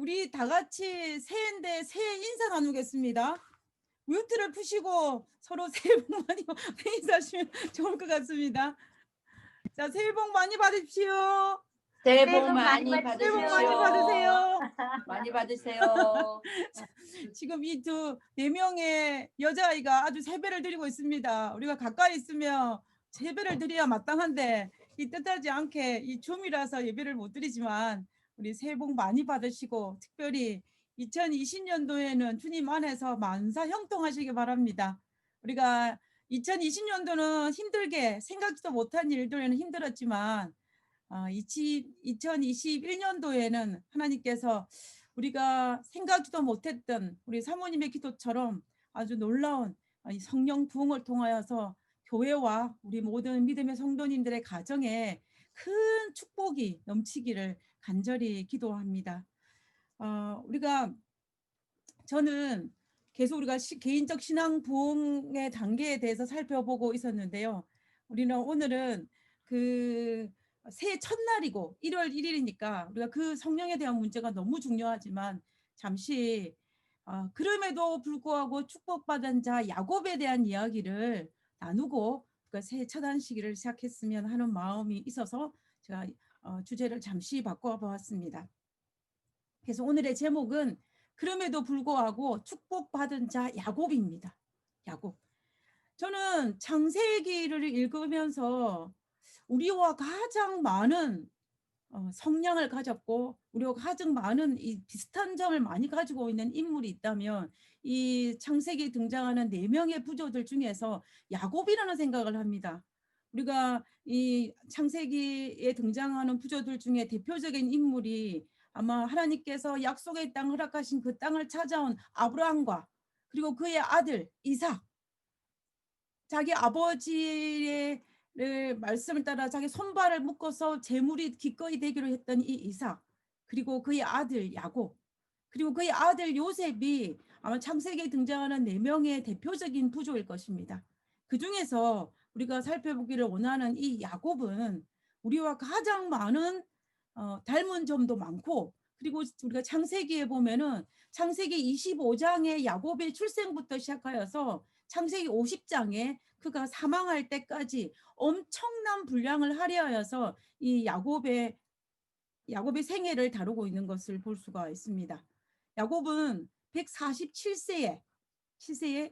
우리 다 같이 새해인데 새해 인사 나누겠습니다. 뮤트를 푸시고 서로 새해 복 많이 인사하시면 좋을 것 같습니다. 자, 새해 복 많이 받으십시오. 새해 복 많이 많이 새해 복 많이 받으십시오. 받으세요. 많이 받으세요. 지금 이 네 명의 여자아이가 아주 세배를 드리고 있습니다. 우리가 가까이 있으면 세배를 드려야 마땅한데 이 뜻하지 않게 이 줌이라서 예배를 못 드리지만 우리 새해 복 많이 받으시고 특별히 2020년도에는 주님 안에서 만사 형통하시기 바랍니다. 우리가 2020년도는 힘들게 생각지도 못한 일들에는 힘들었지만 2021년도에는 하나님께서 우리가 생각지도 못했던 우리 사모님의 기도처럼 아주 놀라운 이 성령 부흥을 통하여서 교회와 우리 모든 믿음의 성도님들의 가정에 큰 축복이 넘치기를 간절히 기도합니다. 저는 계속 우리가 개인적 신앙 부흥의 단계에 대해서 살펴보고 있었는데요. 우리는 오늘은 새해 첫날이고 1월 1일이니까 우리가 그 성령에 대한 문제가 너무 중요하지만 잠시 그럼에도 불구하고 축복받은 자 야곱에 대한 이야기를 나누고 새해 첫 안식일을 시작했으면 하는 마음이 있어서 제가 주제를 잠시 바꿔보았습니다. 그래서 오늘의 제목은 그럼에도 불구하고 축복받은 자 야곱입니다. 야곱. 저는 창세기를 읽으면서 우리와 가장 많은 성량을 가졌고 우리와 가장 많은 이 비슷한 점을 많이 가지고 있는 인물이 있다면 이 창세기에 등장하는 4명의 부조들 중에서 야곱이라는 생각을 합니다. 우리가 이 창세기에 등장하는 부조들 중에 대표적인 인물이 아마 하나님께서 약속의 땅 허락하신 그 땅을 찾아온 아브라함과 그리고 그의 아들 이삭, 자기 아버지의 말씀을 따라 자기 손발을 묶어서 제물이 기꺼이 되기로 했던 이 이삭, 그리고 그의 아들 야곱, 그리고 그의 아들 요셉이 아마 창세기에 등장하는 4명의 대표적인 부조일 것입니다. 그 중에서 우리가 살펴보기를 원하는 이 야곱은 우리와 가장 많은 닮은 점도 많고, 그리고 우리가 창세기에 보면은 창세기 25장의 야곱의 출생부터 시작하여서 창세기 50장에 그가 사망할 때까지 엄청난 분량을 할애하여서 이 야곱의 생애를 다루고 있는 것을 볼 수가 있습니다. 야곱은 147세에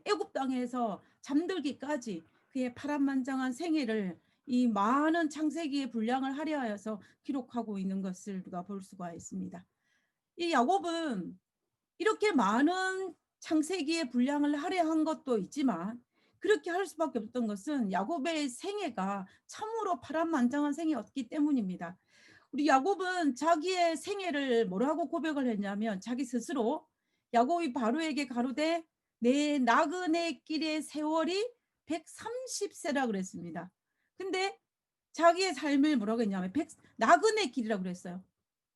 애굽 땅에서 잠들기까지 그의 파란만장한 생애를 이 많은 창세기의 분량을 할애하여서 기록하고 있는 것을 우리가 볼 수가 있습니다. 이 야곱은 이렇게 많은 창세기의 분량을 할애한 것도 있지만 그렇게 할 수밖에 없던 것은 야곱의 생애가 참으로 파란만장한 생애였기 때문입니다. 우리 야곱은 자기의 생애를 뭐라고 고백을 했냐면 자기 스스로 야곱이 바로에게 가로되 내 나그네 길의 세월이 130세라 그랬습니다. 근데 자기의 삶을 뭐라고 했냐면 나그네 길이라고 그랬어요.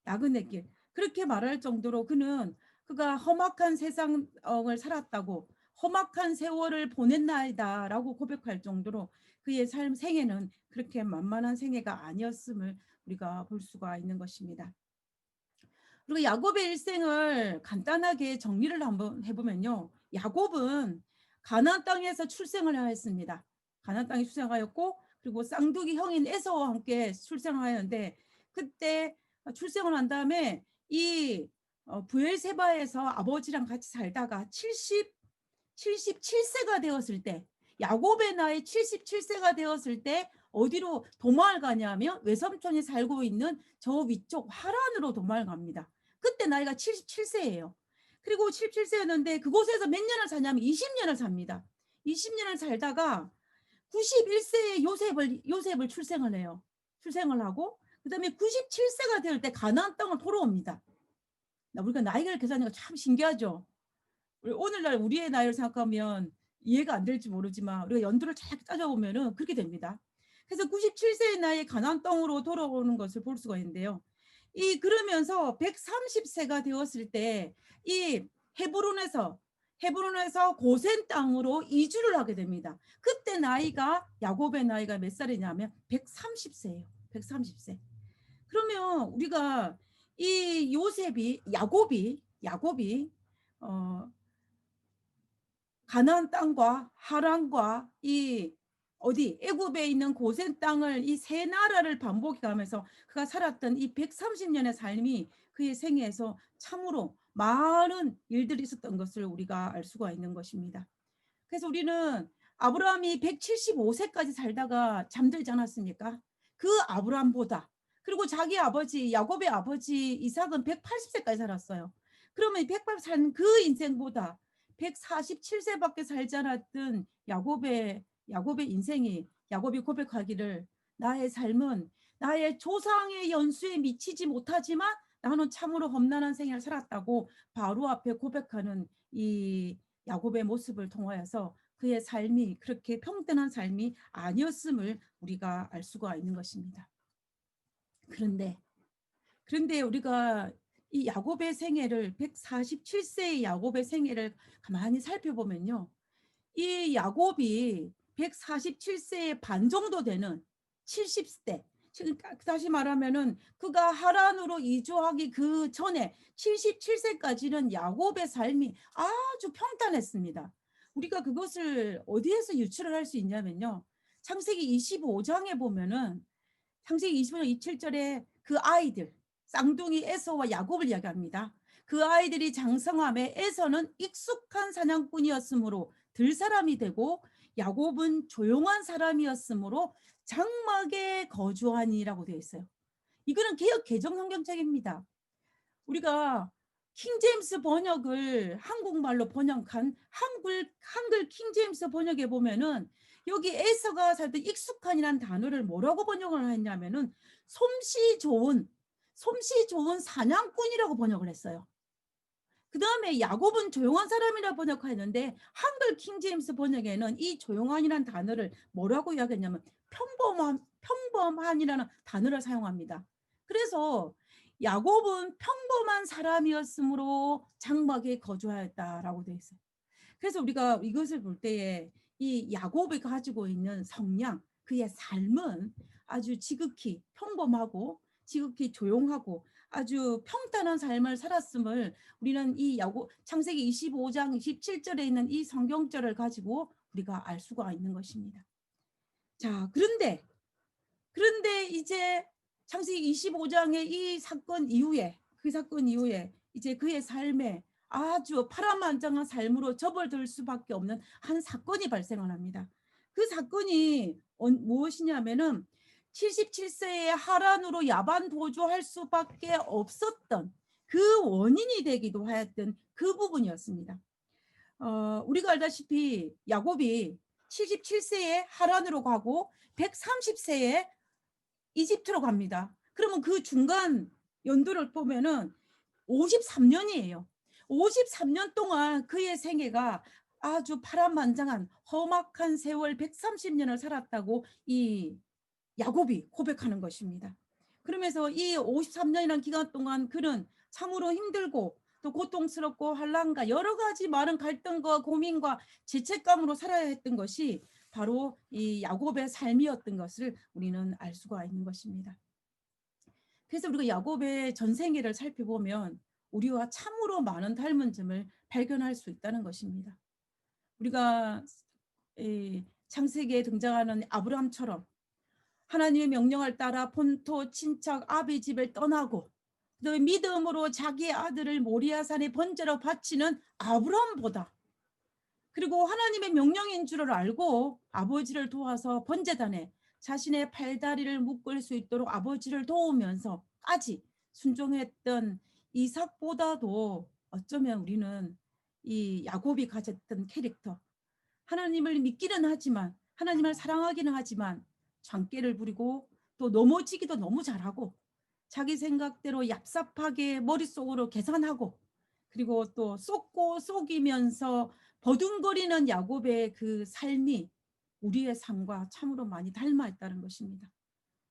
나그네 길. 그렇게 말할 정도로 그가 험악한 세상을 살았다고, 험악한 세월을 보냈나이다라고 고백할 정도로 그의 생애는 그렇게 만만한 생애가 아니었음을 우리가 볼 수가 있는 것입니다. 그리고 야곱의 일생을 간단하게 정리를 한번 해보면요. 야곱은 가나안 땅에서 출생을 하였습니다. 가나안 땅에 출생하였고 그리고 쌍둥이 형인 에서와 함께 출생하였는데 그때 출생을 한 다음에 이 브엘세바에서 아버지랑 같이 살다가 77세가 되었을 때 야곱의 나이 77세가 되었을 때 어디로 도망을 가냐면 외삼촌이 살고 있는 저 위쪽 하란으로 도망을 갑니다. 그때 나이가 77세예요. 그리고 77세였는데 그곳에서 몇 년을 사냐면 20년을 삽니다. 20년을 살다가 91세에 요셉을 출생을 해요. 출생을 하고 그다음에 97세가 될 때 가나안 땅을 돌아옵니다. 우리가 나이를 계산하니까 참 신기하죠. 오늘날 우리의 나이를 생각하면 이해가 안 될지 모르지만 우리가 연도를 잘 따져보면은 그렇게 됩니다. 그래서 97세의 나이에 가나안 땅으로 돌아오는 것을 볼 수가 있는데요. 그러면서 130세가 되었을 때 이 헤브론에서 고센 땅으로 이주를 하게 됩니다. 그때 야곱의 나이가 몇 살이냐면 130세예요. 130세. 그러면 우리가 이 요셉이 야곱이 어, 가나안 땅과 하란과 이 어디 애굽에 있는 고센 땅을 이 세 나라를 반복해 가면서 그가 살았던 이 130년의 삶이 그의 생애에서 참으로 많은 일들이 있었던 것을 우리가 알 수가 있는 것입니다. 그래서 우리는 아브라함이 175세까지 살다가 잠들지 않았습니까? 그 아브라함보다, 그리고 자기 아버지 야곱의 아버지 이삭은 180세까지 살았어요. 그러면 180 산 그 인생보다 147세밖에 살지 않았던 야곱의 인생이, 야곱이 고백하기를 나의 삶은 나의 조상의 연수에 미치지 못하지만 나는 참으로 험난한 생애를 살았다고 바로 앞에 고백하는 이 야곱의 모습을 통하여서 그의 삶이 그렇게 평등한 삶이 아니었음을 우리가 알 수가 있는 것입니다. 그런데 우리가 이 야곱의 생애를 147세의 야곱의 생애를 가만히 살펴보면요. 이 야곱이 147세의 반 정도 되는 70대, 다시 말하면은 그가 하란으로 이주하기 그 전에 77세까지는 야곱의 삶이 아주 평탄했습니다. 우리가 그것을 어디에서 유출을 할 수 있냐면요. 창세기 25장에 보면은 창세기 25장 27절에 그 아이들, 쌍둥이 에서와 야곱을 이야기합니다. 그 아이들이 장성함에 에서는 익숙한 사냥꾼이었으므로 들사람이 되고 야곱은 조용한 사람이었으므로 장막에 거주하니라고 되어 있어요. 이거는 개역 개정 성경책입니다. 우리가 킹제임스 번역을 한국말로 번역한 한글 킹제임스 번역에 보면은 여기 에서가 살던 익숙한이라는 단어를 뭐라고 번역을 했냐면은 솜씨 좋은 사냥꾼이라고 번역을 했어요. 그 다음에 야곱은 조용한 사람이라 번역했는데 한글 킹제임스 번역에는 이 조용한이라는 단어를 뭐라고 이야기했냐면 평범한이라는 단어를 사용합니다. 그래서 야곱은 평범한 사람이었으므로 장막에 거주하였다라고 되어 있어요. 그래서 우리가 이것을 볼 때에 이 야곱이 가지고 있는 성량, 그의 삶은 아주 지극히 평범하고 지극히 조용하고 아주 평탄한 삶을 살았음을 우리는 이 창세기 25장 27절에 있는 이 성경절을 가지고 우리가 알 수가 있는 것입니다. 자, 그런데 이제 창세기 25장의 이 사건 이후에 이제 그의 삶에 아주 파란만장한 삶으로 접어들 수밖에 없는 한 사건이 발생을 합니다. 그 사건이 무엇이냐면은 77세의 하란으로 야반 도주할 수밖에 없었던 그 원인이 되기도 하였던 그 부분이었습니다. 우리가 알다시피 야곱이 77세에 하란으로 가고 130세에 이집트로 갑니다. 그러면 그 중간 연도를 보면은 53년이에요. 53년 동안 그의 생애가 아주 파란만장한 험악한 세월 130년을 살았다고 이 야곱이 고백하는 것입니다. 그러면서 이 53년이라는 기간 동안 그는 참으로 힘들고 또 고통스럽고 환난과 여러 가지 많은 갈등과 고민과 죄책감으로 살아야 했던 것이 바로 이 야곱의 삶이었던 것을 우리는 알 수가 있는 것입니다. 그래서 우리가 야곱의 전생애를 살펴보면 우리와 참으로 많은 닮은 점을 발견할 수 있다는 것입니다. 우리가 창세기에 등장하는 아브라함처럼 하나님의 명령을 따라 본토 친척 아비 집을 떠나고 그 믿음으로 자기의 아들을 모리아산에 번제로 바치는 아브라함보다, 그리고 하나님의 명령인 줄을 알고 아버지를 도와서 번제단에 자신의 팔다리를 묶을 수 있도록 아버지를 도우면서까지 순종했던 이삭보다도 어쩌면 우리는 이 야곱이 가졌던 캐릭터, 하나님을 믿기는 하지만 하나님을 사랑하기는 하지만 장깨를 부리고 또 넘어지기도 너무 잘하고 자기 생각대로 얍삽하게 머릿속으로 계산하고 그리고 또 쏟고 속이면서 버둥거리는 야곱의 그 삶이 우리의 삶과 참으로 많이 닮아 있다는 것입니다.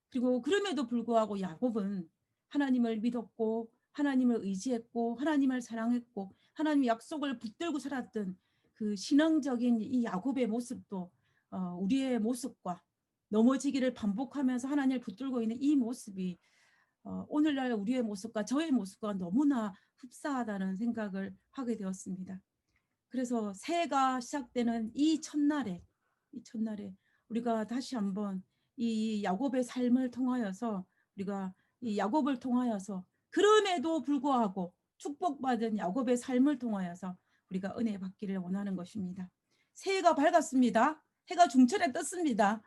그리고 그럼에도 불구하고 야곱은 하나님을 믿었고 하나님을 의지했고 하나님을 사랑했고 하나님의 약속을 붙들고 살았던 그 신앙적인 이 야곱의 모습도 우리의 모습과 넘어지기를 반복하면서 하나님을 붙들고 있는 이 모습이 오늘날 우리의 모습과 저의 모습과 너무나 흡사하다는 생각을 하게 되었습니다. 그래서 새해가 시작되는 이 첫날에 우리가 다시 한번 이 야곱의 삶을 통하여서 우리가 이 야곱을 통하여서 그럼에도 불구하고 축복받은 야곱의 삶을 통하여서 우리가 은혜 받기를 원하는 것입니다. 새해가 밝았습니다. 해가 중천에 떴습니다.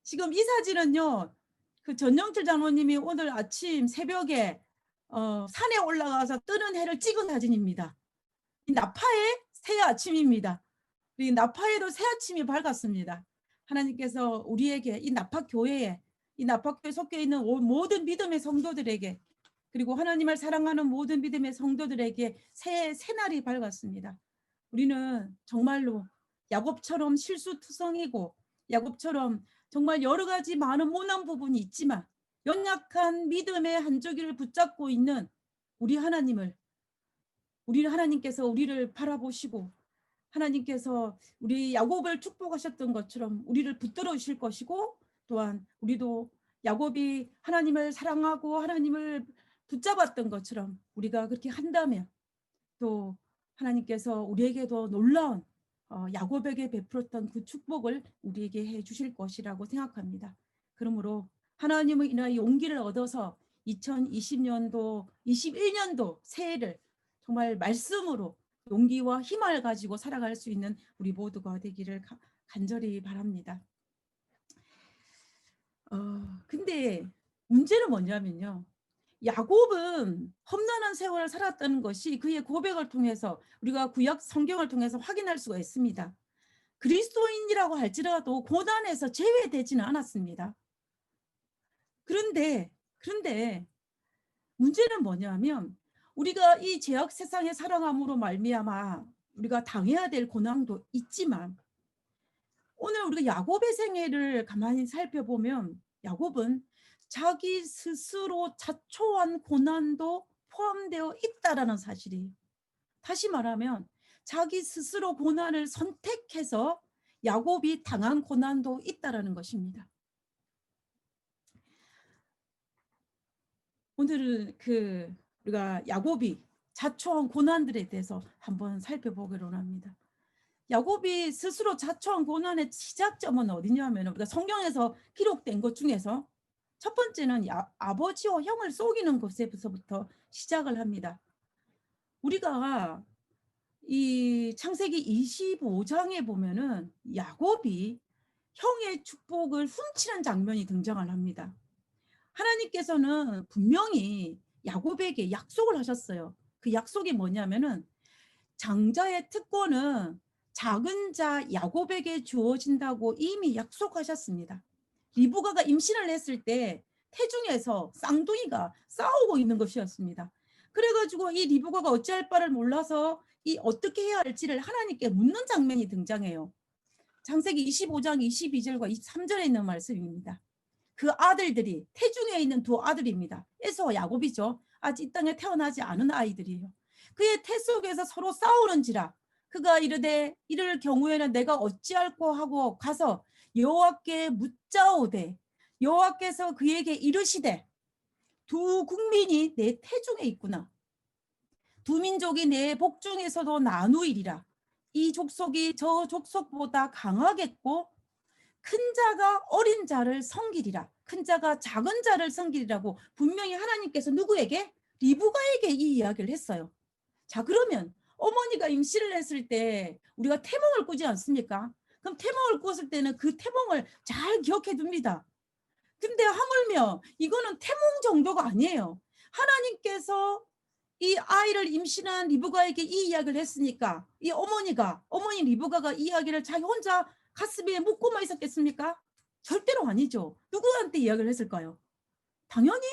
지금 이 사진은요, 그 전영철 장로님이 오늘 아침 새벽에 산에 올라가서 뜨는 해를 찍은 사진입니다. 이 나파의 새 아침입니다. 이 나파에도 새 아침이 밝았습니다. 하나님께서 우리에게 이 나파교회에 이 나파교회 속해 있는 모든 믿음의 성도들에게 그리고 하나님을 사랑하는 모든 믿음의 성도들에게 새날이 밝았습니다. 우리는 정말로 야곱처럼 실수투성이고 야곱처럼 정말 여러 가지 많은 모난 부분이 있지만 연약한 믿음의 한 조기를 붙잡고 있는 우리 하나님께서 우리를 바라보시고 하나님께서 우리 야곱을 축복하셨던 것처럼 우리를 붙들어 주실 것이고 또한 우리도 야곱이 하나님을 사랑하고 하나님을 붙잡았던 것처럼 우리가 그렇게 한다면 또 하나님께서 우리에게도 놀라운 야곱에게 베풀었던 그 축복을 우리에게 해 주실 것이라고 생각합니다. 그러므로 하나님을 인하여 용기를 얻어서 2020년도, 21년도 새해를 정말 말씀으로 용기와 힘을 가지고 살아갈 수 있는 우리 모두가 되기를 간절히 바랍니다. 근데 문제는 뭐냐면요. 야곱은 험난한 세월을 살았다는 것이 그의 고백을 통해서 우리가 구약 성경을 통해서 확인할 수가 있습니다. 그리스도인이라고 할지라도 고난에서 제외되지는 않았습니다. 그런데 문제는 뭐냐면 우리가 이 죄악 세상에 살아감으로 말미암아 우리가 당해야 될 고난도 있지만 오늘 우리가 야곱의 생애를 가만히 살펴보면 야곱은 자기 스스로 자초한 고난도 포함되어 있다라는 사실이에요. 다시 말하면 자기 스스로 고난을 선택해서 야곱이 당한 고난도 있다라는 것입니다. 오늘은 우리가 야곱이 자초한 고난들에 대해서 한번 살펴보기로 합니다. 야곱이 스스로 자초한 고난의 시작점은 어디냐면 우리가 성경에서 기록된 것 중에서 첫 번째는 아버지와 형을 속이는 것에서부터 시작을 합니다. 우리가 이 창세기 25장에 보면은 야곱이 형의 축복을 훔치는 장면이 등장을 합니다. 하나님께서는 분명히 야곱에게 약속을 하셨어요. 그 약속이 뭐냐면은 장자의 특권은 작은 자 야곱에게 주어진다고 이미 약속하셨습니다. 리브가가 임신을 했을 때 태중에서 쌍둥이가 싸우고 있는 것이었습니다. 그래가지고 이 리브가가 어찌할 바를 몰라서 이 어떻게 해야 할지를 하나님께 묻는 장면이 등장해요. 창세기 25장 22절과 23절에 있는 말씀입니다. 그 아들들이 태중에 있는 두 아들입니다. 에서와 야곱이죠. 아직 이 땅에 태어나지 않은 아이들이에요. 그의 태 속에서 서로 싸우는지라 그가 이르되 이럴 경우에는 내가 어찌할꼬 하고 가서 여호와께 묻자오되 여호와께서 그에게 이르시되 두 국민이 내 태중에 있구나. 두 민족이 내 복중에서도 나누이리라. 이 족속이 저 족속보다 강하겠고 큰 자가 어린 자를 섬기리라. 큰 자가 작은 자를 섬기리라고 분명히 하나님께서 누구에게? 리브가에게 이 이야기를 했어요. 자, 그러면 어머니가 임신을 했을 때 우리가 태몽을 꾸지 않습니까? 그럼 태몽을 꿨을 때는 그 태몽을 잘 기억해 둡니다. 근데 하물며 이거는 태몽 정도가 아니에요. 하나님께서 이 아이를 임신한 리브가에게 이 이야기를 했으니까 이 어머니 리브가가 이 이야기를 자기 혼자 가슴에 묻고만 있었겠습니까? 절대로 아니죠. 누구한테 이야기를 했을까요? 당연히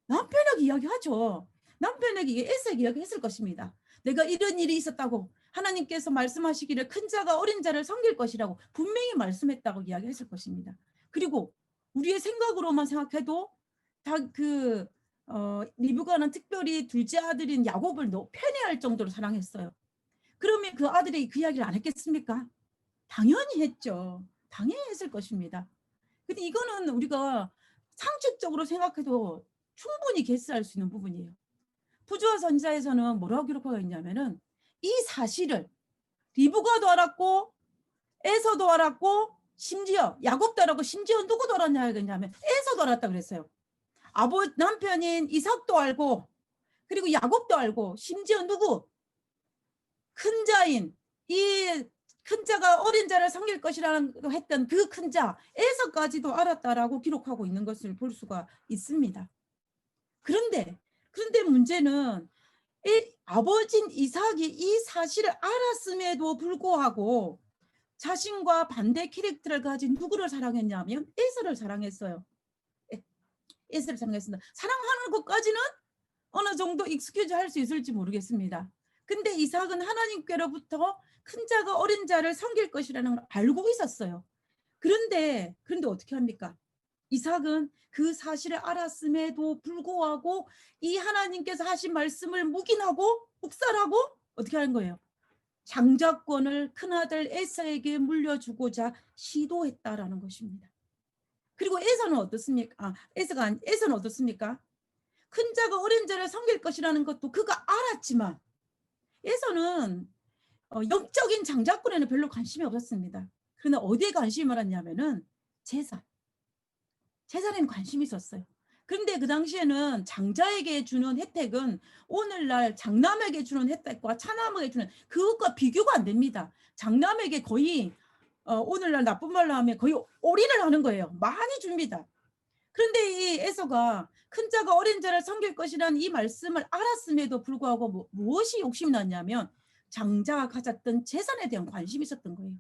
남편에게 이야기하죠. 남편에게 에서에게 이야기했을 것입니다. 내가 이런 일이 있었다고 하나님께서 말씀하시기를 큰 자가 어린 자를 섬길 것이라고 분명히 말씀했다고 이야기했을 것입니다. 그리고 우리의 생각으로만 생각해도 리브가는 특별히 둘째 아들인 야곱을 편애할 정도로 사랑했어요. 그러면 그 아들이 그 이야기를 안 했겠습니까? 당연히 했죠. 당연히 했을 것입니다. 근데 이거는 우리가 상식적으로 생각해도 충분히 게스할 수 있는 부분이에요. 부조화 선지자에서는 뭐라고 기록하고 있냐면은 이 사실을 리브가도 알았고 에서도 알았고 심지어 야곱도 알았고 심지어 누구도 알았냐면 에서도 알았다 그랬어요. 남편인 이삭도 알고 그리고 야곱도 알고 심지어 누구? 큰 자인 이 큰 자가 어린 자를 섬길 것이라고 했던 그 큰 자 에서까지도 알았다라고 기록하고 있는 것을 볼 수가 있습니다. 그런데 문제는 아버지인 이삭이 이 사실을 알았음에도 불구하고 자신과 반대 캐릭터를 가진 누구를 사랑했냐면 에서를 사랑했어요. 에서를 사랑했습니다. 사랑하는 것까지는 어느 정도 익스큐즈 할 수 있을지 모르겠습니다. 근데 이삭은 하나님께로부터 큰 자가 어린 자를 섬길 것이라는 걸 알고 있었어요. 그런데 어떻게 합니까? 이삭은 그 사실을 알았음에도 불구하고 이 하나님께서 하신 말씀을 묵인하고 묵살하고 어떻게 하는 거예요? 장자권을 큰아들 에서에게 물려주고자 시도했다라는 것입니다. 그리고 에서는 어떻습니까? 에서는 어떻습니까? 큰 자가 어린 자를 섬길 것이라는 것도 그가 알았지만 에서는 영적인 장자권에는 별로 관심이 없었습니다. 그러나 어디에 관심이 많았냐면은 재산에는 관심이 있었어요. 그런데 그 당시에는 장자에게 주는 혜택은 오늘날 장남에게 주는 혜택과 차남에게 주는 그것과 비교가 안 됩니다. 장남에게 거의 오늘날 나쁜 말로 하면 거의 올인을 하는 거예요. 많이 줍니다. 그런데 이 에서가 큰 자가 어린 자를 섬길 것이라는 이 말씀을 알았음에도 불구하고 무엇이 욕심이 났냐면 장자가 가졌던 재산에 대한 관심이 있었던 거예요.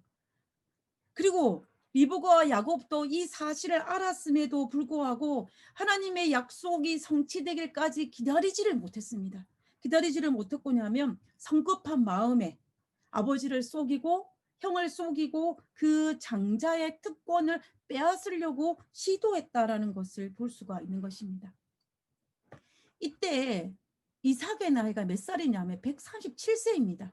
그리고 리브가와 야곱도 이 사실을 알았음에도 불구하고 하나님의 약속이 성취되길까지 기다리지를 못했습니다. 기다리지를 못했고냐면 성급한 마음에 아버지를 속이고 형을 속이고 그 장자의 특권을 빼앗으려고 시도했다라는 것을 볼 수가 있는 것입니다. 이때 이삭의 나이가 몇 살이냐면 137세입니다.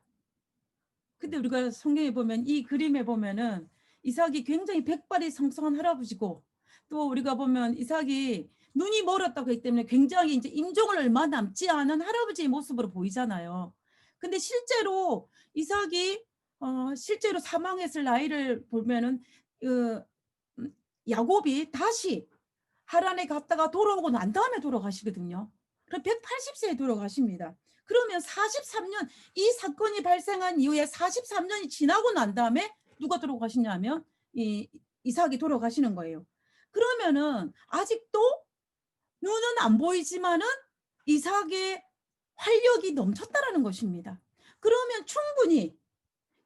근데 우리가 성경에 보면 이 그림에 보면은 이삭이 굉장히 백발이 성성한 할아버지고 또 우리가 보면 이삭이 눈이 멀었다고 했기 때문에 굉장히 이제 임종을 얼마 남지 않은 할아버지의 모습으로 보이잖아요. 근데 실제로 이삭이 실제로 사망했을 나이를 보면은 야곱이 다시 하란에 갔다가 돌아오고 난 다음에 돌아가시거든요. 그럼 180세에 돌아가십니다. 그러면 43년 이 사건이 발생한 이후에 43년이 지나고 난 다음에 누가 돌아가시냐면 이삭이 돌아가시는 거예요. 그러면은 아직도 눈은 안 보이지만은 이삭의 활력이 넘쳤다라는 것입니다. 그러면 충분히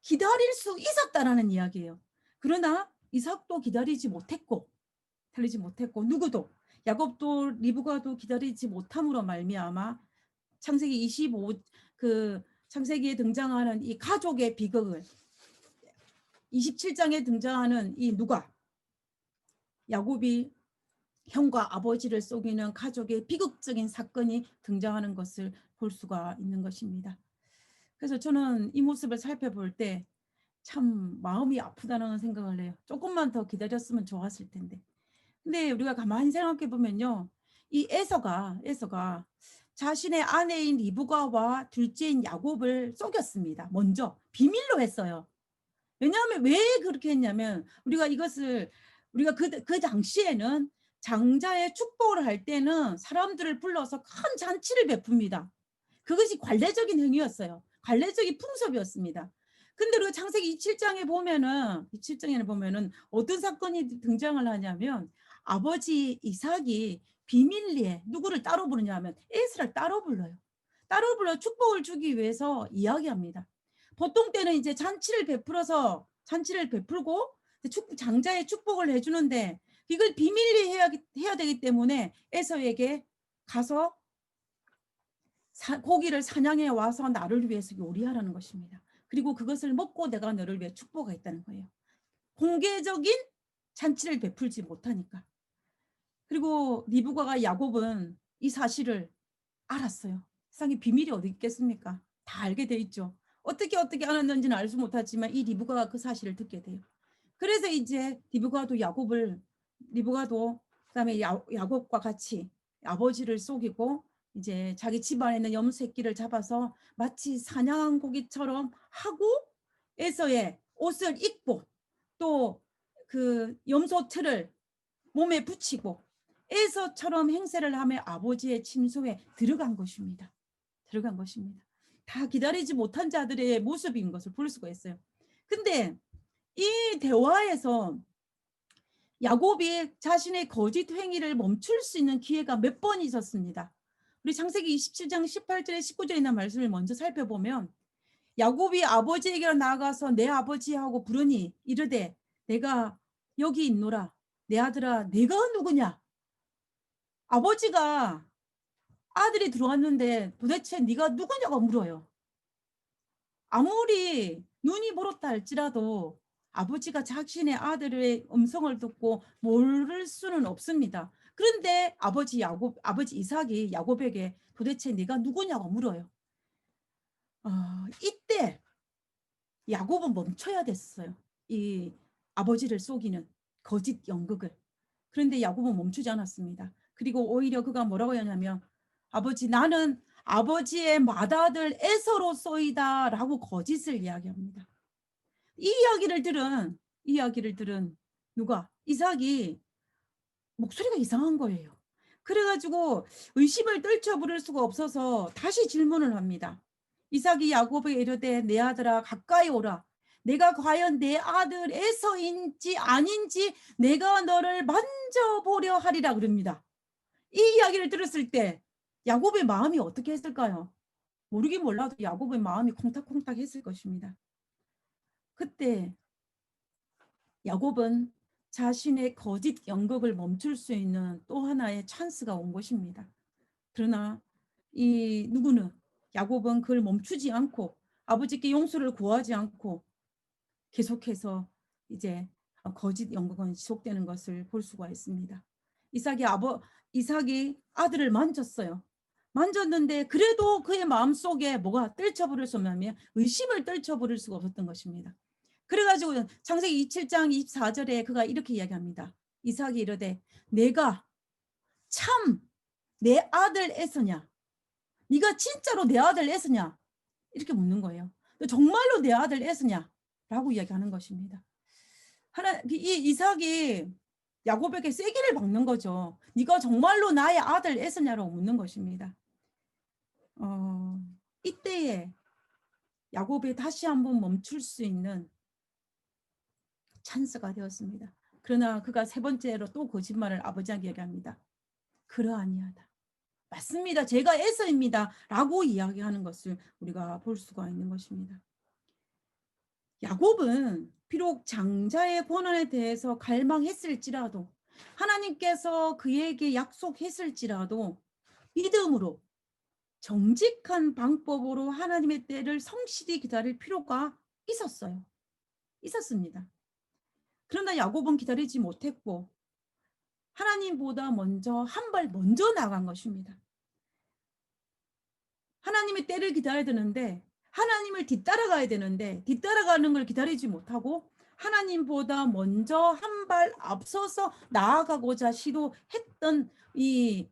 기다릴 수 있었다라는 이야기예요. 그러나 이삭도 기다리지 못했고 누구도 야곱도 리브가도 기다리지 못함으로 말미암아 창세기 25 창세기에 등장하는 이 가족의 비극을 27장에 등장하는 이 야곱이 형과 아버지를 속이는 가족의 비극적인 사건이 등장하는 것을 볼 수가 있는 것입니다. 그래서 저는 이 모습을 살펴볼 때 참 마음이 아프다는 생각을 해요. 조금만 더 기다렸으면 좋았을 텐데. 근데 우리가 가만히 생각해 보면요. 이 에서가 자신의 아내인 리브가와 둘째인 야곱을 속였습니다. 먼저 비밀로 했어요. 왜냐하면 왜 그렇게 했냐면 우리가 그 당시에는 장자의 축복을 할 때는 사람들을 불러서 큰 잔치를 베풉니다. 그것이 관례적인 행위였어요. 관례적인 풍습이었습니다. 근데 우리가 창세기 27장에는 보면은 어떤 사건이 등장을 하냐면 아버지 이삭이 비밀리에 누구를 따로 부르냐면 에스를 따로 불러요. 따로 불러 축복을 주기 위해서 이야기합니다. 보통 때는 이제 잔치를 베풀고 장자의 축복을 해주는데 이걸 비밀리 해야 되기 때문에 에서에게 가서 고기를 사냥해 와서 나를 위해서 요리하라는 것입니다. 그리고 그것을 먹고 내가 너를 위해 축복하겠다는 거예요. 공개적인 잔치를 베풀지 못하니까. 그리고 리브가와 야곱은 이 사실을 알았어요. 세상에 비밀이 어디 있겠습니까? 다 알게 돼 있죠. 어떻게 알았는지는 알 수 못하지만 이 리브가가 그 사실을 듣게 돼요. 그래서 이제 리브가도 그다음에 야곱과 같이 아버지를 속이고 이제 자기 집안에 있는 염소새끼를 잡아서 마치 사냥한 고기처럼 하고 에서의 옷을 입고 또 그 염소 틀을 몸에 붙이고 에서처럼 행세를 하며 아버지의 침소에 들어간 것입니다. 들어간 것입니다. 다 기다리지 못한 자들의 모습인 것을 볼 수가 있어요. 근데 이 대화에서 야곱이 자신의 거짓 행위를 멈출 수 있는 기회가 몇 번 있었습니다. 우리 창세기 27장 18절에 19절에 있는 말씀을 먼저 살펴보면 야곱이 아버지에게 나아가서 내 아버지하고 부르니 이르되 내가 여기 있노라. 내 아들아 내가 누구냐? 아버지가 아들이 들어왔는데 도대체 네가 누구냐고 물어요. 아무리 눈이 멀었다 할지라도 아버지가 자신의 아들의 음성을 듣고 모를 수는 없습니다. 그런데 아버지 이삭이 야곱에게 도대체 네가 누구냐고 물어요. 이때 야곱은 멈춰야 됐어요. 이 아버지를 속이는 거짓 연극을. 그런데 야곱은 멈추지 않았습니다. 그리고 오히려 그가 뭐라고 하냐면 아버지 나는 아버지의 맏아들 에서로소이다 라고 거짓을 이야기합니다. 이 이야기를 들은 누가? 이삭이 목소리가 이상한 거예요. 그래가지고 의심을 떨쳐부를 수가 없어서 다시 질문을 합니다. 이삭이 야곱에게 이르되 내 아들아 가까이 오라. 내가 과연 내 아들 에서인지 아닌지 내가 너를 만져보려 하리라 그럽니다. 이 이야기를 들었을 때 야곱의 마음이 어떻게 했을까요? 모르긴 몰라도 야곱의 마음이 콩닥콩닥 했을 것입니다. 그때 야곱은 자신의 거짓 연극을 멈출 수 있는 또 하나의 찬스가 온 것입니다. 그러나 이 누구는 야곱은 그걸 멈추지 않고 아버지께 용서를 구하지 않고 계속해서 이제 거짓 연극은 지속되는 것을 볼 수가 있습니다. 이삭이 아들을 만졌어요. 만졌는데 그래도 그의 마음속에 뭐가 떨쳐버릴 수 없냐면 의심을 떨쳐버릴 수가 없었던 것입니다. 그래가지고 창세기 27장 24절에 그가 이렇게 이야기합니다. 이삭이 이르되 내가 참 내 아들 에서냐? 네가 진짜로 내 아들 에서냐? 이렇게 묻는 거예요. 정말로 내 아들 에서냐? 라고 이야기하는 것입니다. 이 이삭이 야곱에게 세기를 박는 거죠. 네가 정말로 나의 아들 에서냐라고 묻는 것입니다. 이때에 야곱이 다시 한번 멈출 수 있는 찬스가 되었습니다. 그러나 그가 세 번째로 또 거짓말을 아버지에게 얘기합니다. 그러하니하다. 맞습니다. 제가 에서입니다. 라고 이야기하는 것을 우리가 볼 수가 있는 것입니다. 야곱은 비록 장자의 권한에 대해서 갈망했을지라도 하나님께서 그에게 약속했을지라도 믿음으로 정직한 방법으로 하나님의 때를 성실히 기다릴 필요가 있었습니다. 그러나 야곱은 기다리지 못했고 하나님보다 한 발 먼저 나간 것입니다. 하나님의 때를 기다려야 되는데 하나님을 뒤따라가야 되는데 뒤따라가는 걸 기다리지 못하고 하나님보다 먼저 한 발 앞서서 나아가고자 시도했던 이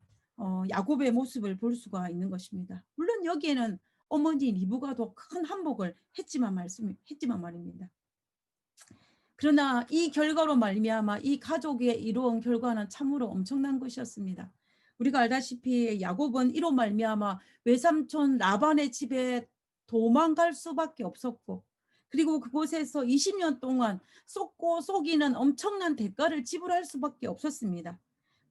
야곱의 모습을 볼 수가 있는 것입니다. 물론 여기에는 어머니 리브가 더 큰 한복을 했지만 말입니다. 그러나 이 결과로 말미암아 이 가족의 이루어온 결과는 참으로 엄청난 것이었습니다. 우리가 알다시피 야곱은 이로 말미암아 외삼촌 라반의 집에 도망갈 수밖에 없었고 그리고 그곳에서 20년 동안 속고 속이는 엄청난 대가를 지불할 수밖에 없었습니다.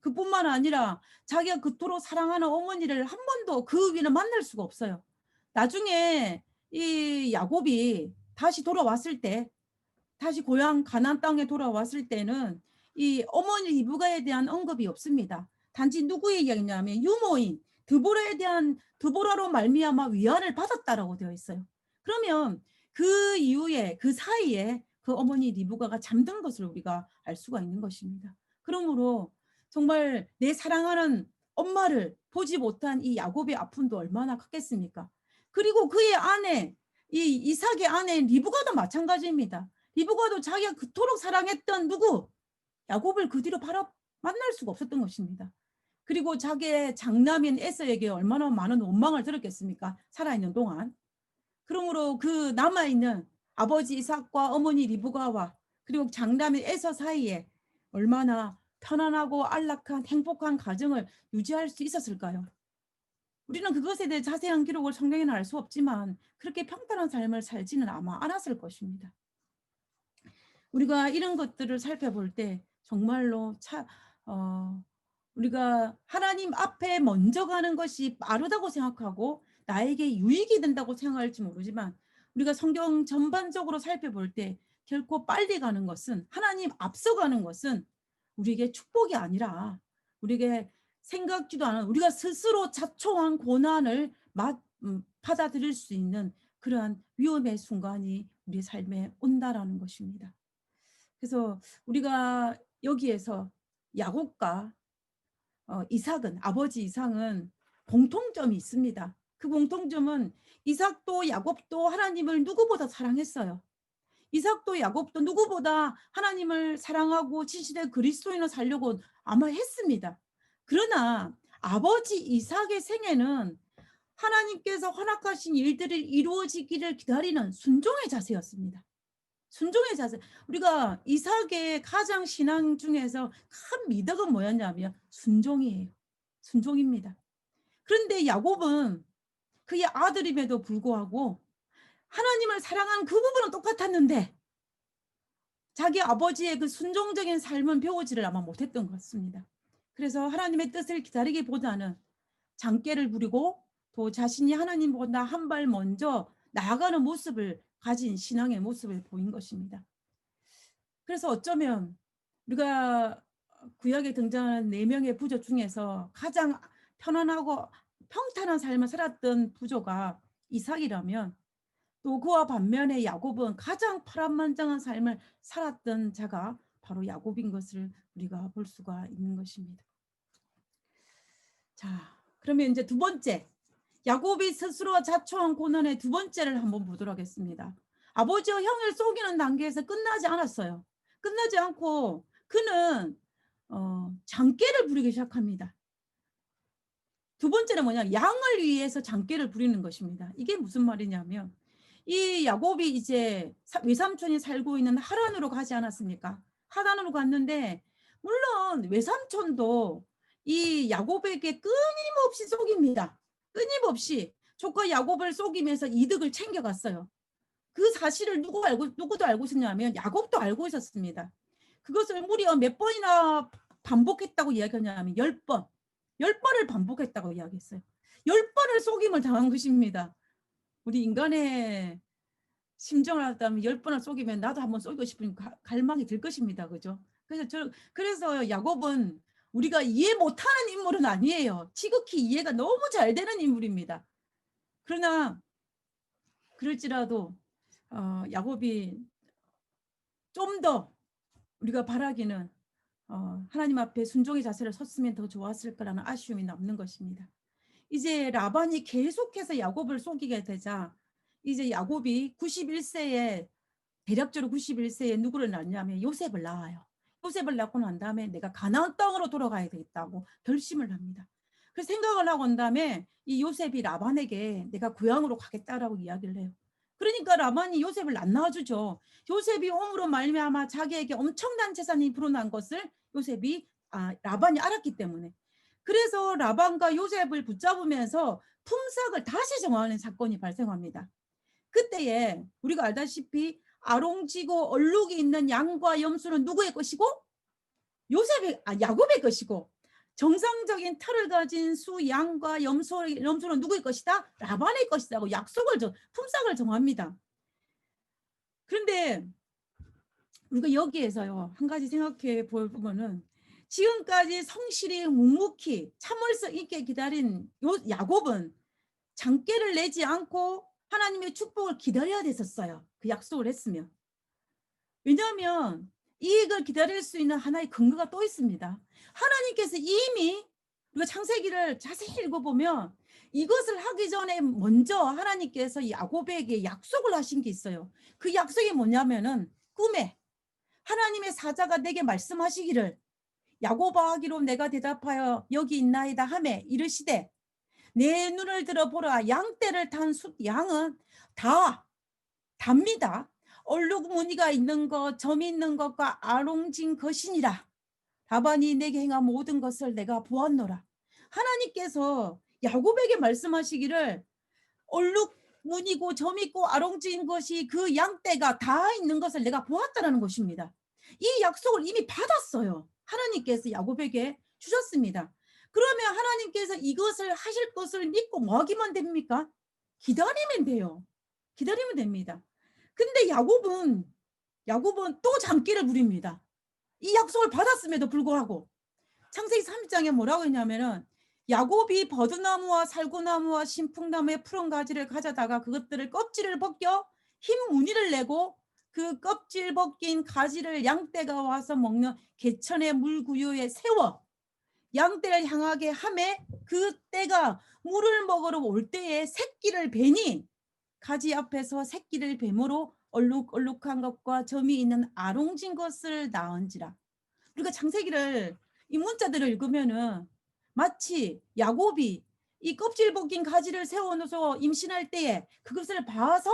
그뿐만 아니라 자기가 그토록 사랑하는 어머니를 한 번도 그 위를 만날 수가 없어요. 나중에 이 야곱이 다시 돌아왔을 때 다시 고향 가나안 땅에 돌아왔을 때는 이 어머니 리브가에 대한 언급이 없습니다. 단지 누구의 이야기냐면 유모인 드보라로 말미암아 위안을 받았다라고 되어 있어요. 그러면 그 이후에 그 사이에 그 어머니 리브가가 잠든 것을 우리가 알 수가 있는 것입니다. 그러므로 정말 내 사랑하는 엄마를 보지 못한 이 야곱의 아픔도 얼마나 컸겠습니까? 그리고 그의 아내 이 이삭의 아내 리브가도 마찬가지입니다. 리브가도 자기가 그토록 사랑했던 누구 야곱을 그 뒤로 바로 만날 수가 없었던 것입니다. 그리고 자기의 장남인 에서에게 얼마나 많은 원망을 들었겠습니까? 살아있는 동안. 그러므로 그 남아있는 아버지 이삭과 어머니 리브가와 그리고 장남인 에서 사이에 얼마나 편안하고 안락한 행복한 가정을 유지할 수 있었을까요? 우리는 그것에 대해 자세한 기록을 성경에는 알 수 없지만 그렇게 평탄한 삶을 살지는 아마 않았을 것입니다. 우리가 이런 것들을 살펴볼 때 정말로 우리가 하나님 앞에 먼저 가는 것이 빠르다고 생각하고 나에게 유익이 된다고 생각할지 모르지만 우리가 성경 전반적으로 살펴볼 때 결코 빨리 가는 것은 하나님 앞서가는 것은 우리에게 축복이 아니라 우리에게 생각지도 않은 우리가 스스로 자초한 고난을 받아들일 수 있는 그러한 위험의 순간이 우리 삶에 온다라는 것입니다. 그래서 우리가 여기에서 야곱과 이삭은 아버지 이삭은 공통점이 있습니다. 그 공통점은 이삭도 야곱도 하나님을 누구보다 사랑했어요. 이삭도 야곱도 누구보다 하나님을 사랑하고 진실의 그리스도인으로 살려고 아마 했습니다. 그러나 아버지 이삭의 생애는 하나님께서 허락하신 일들이 이루어지기를 기다리는 순종의 자세였습니다. 순종의 자세. 우리가 이삭의 가장 신앙 중에서 큰 미덕은 뭐였냐면 순종이에요. 순종입니다. 그런데 야곱은 그의 아들임에도 불구하고 하나님을 사랑하는 그 부분은 똑같았는데 자기 아버지의 그 순종적인 삶은 배우지를 아마 못했던 것 같습니다. 그래서 하나님의 뜻을 기다리기보다는 장깨를 부리고 또 자신이 하나님보다 한 발 먼저 나아가는 모습을 가진 신앙의 모습을 보인 것입니다. 그래서 어쩌면 우리가 구약에 등장하는 4명의 부족 중에서 가장 편안하고 평탄한 삶을 살았던 부족가 이삭이라면 또 그와 반면에 야곱은 가장 파란만장한 삶을 살았던 자가 바로 야곱인 것을 우리가 볼 수가 있는 것입니다. 자, 그러면 이제 두 번째, 야곱이 스스로 자초한 고난의 두 번째를 한번 보도록 하겠습니다. 아버지와 형을 속이는 단계에서 끝나지 않았어요. 끝나지 않고 그는 장깨를 부리기 시작합니다. 두 번째는 뭐냐? 양을 위해서 장깨를 부리는 것입니다. 이게 무슨 말이냐면 이 야곱이 이제 외삼촌이 살고 있는 하란으로 가지 않았습니까? 하란으로 갔는데 물론 외삼촌도 이 야곱에게 끊임없이 속입니다. 끊임없이 조카 야곱을 속이면서 이득을 챙겨갔어요. 그 사실을 누구도 알고 있었냐면 야곱도 알고 있었습니다. 그것을 무려 몇 번이나 반복했다고 이야기하냐면 10번. 10번을 반복했다고 이야기했어요. 10번을 속임을 당한 것입니다. 우리 인간의 심정을 하다면 10번을 속이면 나도 한번 속이고 싶은 갈망이 들 것입니다. 그죠? 그래서 야곱은 우리가 이해 못하는 인물은 아니에요. 지극히 이해가 너무 잘 되는 인물입니다. 그러나 그럴지라도 야곱이 좀 더 우리가 바라기는 하나님 앞에 순종의 자세를 섰으면 더 좋았을 거라는 아쉬움이 남는 것입니다. 이제 라반이 계속해서 야곱을 속이게 되자 이제 야곱이 91세에 대략적으로 91세에 누구를 낳냐면 요셉을 낳아요. 요셉을 낳고 난 다음에 내가 가나안 땅으로 돌아가야 되겠다고 결심을 합니다. 그래서 생각을 하고 난 다음에 이 요셉이 라반에게 내가 고향으로 가겠다라고 이야기를 해요. 그러니까 라반이 요셉을 안 낳아주죠. 요셉이 옴으로 말미암아 자기에게 엄청난 재산이 불어난 것을 라반이 알았기 때문에 그래서 라반과 요셉을 붙잡으면서 품삯을 다시 정하는 사건이 발생합니다. 그때에 우리가 알다시피 아롱지고 얼룩이 있는 양과 염소는 누구의 것이고 야곱의 것이고 정상적인 털을 가진 수 양과 염소는 누구의 것이다? 라반의 것이라고 품삯을 정합니다. 그런데 우리가 여기에서요 한 가지 생각해 보면은 지금까지 성실히 묵묵히 참을성 있게 기다린 야곱은 장깨를 내지 않고 하나님의 축복을 기다려야 됐었어요. 그 약속을 했으면. 왜냐하면 이익을 기다릴 수 있는 하나의 근거가 또 있습니다. 하나님께서 이미 우리가 창세기를 자세히 읽어보면 이것을 하기 전에 먼저 하나님께서 야곱에게 약속을 하신 게 있어요. 그 약속이 뭐냐면은 꿈에 하나님의 사자가 내게 말씀하시기를 야곱아 하기로 내가 대답하여 여기 있나이다 하매 이르시되 내 눈을 들어보라. 양떼를 탄 양은 다 답니다. 얼룩 무늬가 있는 것, 점이 있는 것과 아롱진 것이니라. 라반이 내게 행한 모든 것을 내가 보았노라. 하나님께서 야곱에게 말씀하시기를 얼룩 무늬고 점 있고 아롱진 것이 그 양떼가 다 있는 것을 내가 보았다라는 것입니다. 이 약속을 이미 받았어요. 하나님께서 야곱에게 주셨습니다. 그러면 하나님께서 이것을 하실 것을 믿고 뭐 하기만 됩니까? 기다리면 돼요. 기다리면 됩니다. 근데 야곱은 또 장기를 부립니다. 이 약속을 받았음에도 불구하고 창세기 30장에 뭐라고 했냐면은 야곱이 버드나무와 살구나무와 신풍나무의 푸른 가지를 가져다가 그것들을 껍질을 벗겨 흰 무늬를 내고 그 껍질 벗긴 가지를 양떼가 와서 먹는 개천의 물구유에 세워 양떼를 향하게 하매 그 떼가 물을 먹으러 올 때에 새끼를 베니 가지 앞에서 새끼를 뱀으로 얼룩얼룩한 것과 점이 있는 아롱진 것을 낳은지라. 우리가 창세기를 이 문자들을 읽으면은 마치 야곱이 이 껍질 벗긴 가지를 세워놓아서 임신할 때에 그것을 봐서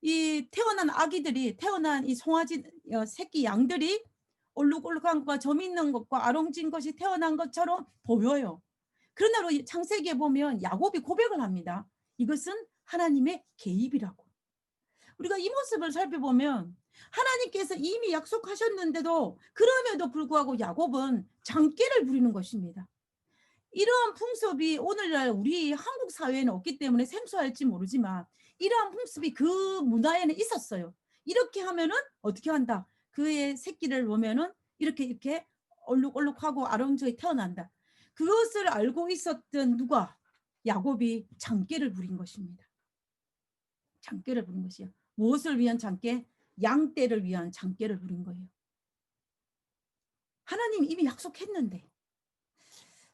이 태어난 아기들이 태어난 이 송아지 새끼 양들이 얼룩얼룩한 것과 점 있는 것과 아롱진 것이 태어난 것처럼 보여요. 그러나 창세기에 보면 야곱이 고백을 합니다. 이것은 하나님의 개입이라고. 우리가 이 모습을 살펴보면 하나님께서 이미 약속하셨는데도 그럼에도 불구하고 야곱은 장깨를 부리는 것입니다. 이러한 풍습이 오늘날 우리 한국 사회에는 없기 때문에 생소할지 모르지만 이러한 풍습이 그 문화에는 있었어요. 이렇게 하면은 어떻게 한다? 그의 새끼를 보면은 이렇게 얼룩얼룩하고 아름다게 태어난다. 그것을 알고 있었던 누가? 야곱이 장깨를 부린 것입니다. 장깨를 부린 것이요. 무엇을 위한 장깨? 양떼를 위한 장깨를 부린 거예요. 하나님 이미 약속했는데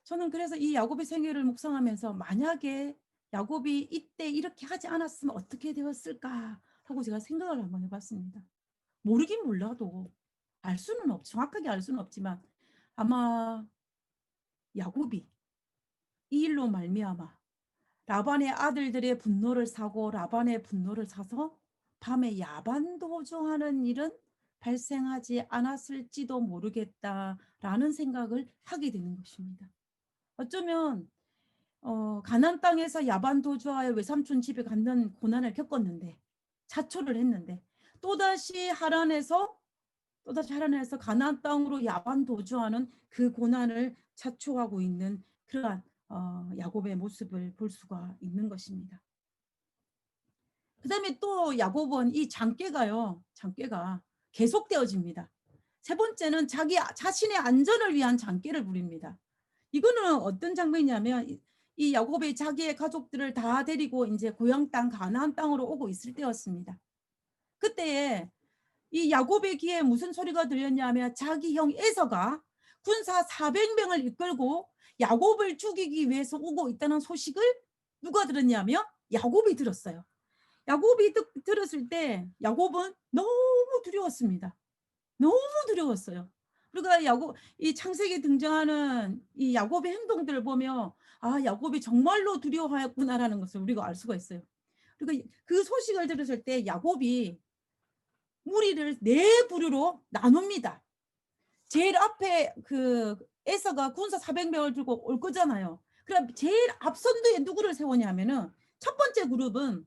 저는 그래서 이 야곱의 생애를 묵상하면서 만약에 야곱이 이때 이렇게 하지 않았으면 어떻게 되었을까 하고 제가 생각을 한번 해봤습니다. 모르긴 몰라도 알 수는 정확하게 알 수는 없지만 아마 야곱이 이 일로 말미암아 라반의 아들들의 분노를 사고 라반의 분노를 사서 밤에 야반 도주하는 일은 발생하지 않았을지도 모르겠다라는 생각을 하게 되는 것입니다. 어쩌면 가나안 땅에서 야반 도주하여 외삼촌 집에 갔는 고난을 겪었는데 자초를 했는데 또다시 하란에서 가나안 땅으로 야반 도주하는 그 고난을 자초하고 있는 그러한 야곱의 모습을 볼 수가 있는 것입니다. 그 다음에 또 야곱은 이 장깨가 계속되어집니다. 세 번째는 자신의 안전을 위한 장깨를 부립니다. 이거는 어떤 장면이냐면 이 야곱이 자기의 가족들을 다 데리고 이제 고향 땅 가나안 땅으로 오고 있을 때였습니다. 그때에 이 야곱의 귀에 무슨 소리가 들렸냐면 자기 형 에서가 군사 400명을 이끌고 야곱을 죽이기 위해서 오고 있다는 소식을 누가 들었냐면 야곱이 들었어요. 야곱이 들었을 때 야곱은 너무 두려웠습니다. 너무 두려웠어요. 우리가 이 창세기에 등장하는 이 야곱의 행동들을 보며 아, 야곱이 정말로 두려워하였구나라는 것을 우리가 알 수가 있어요. 그리고 그 소식을 들었을 때 야곱이 무리를 네 부류로 나눕니다. 제일 앞에 그 에서가 군사 400명을 들고 올 거잖아요. 그럼 제일 앞선두에 누구를 세우냐면은 첫 번째 그룹은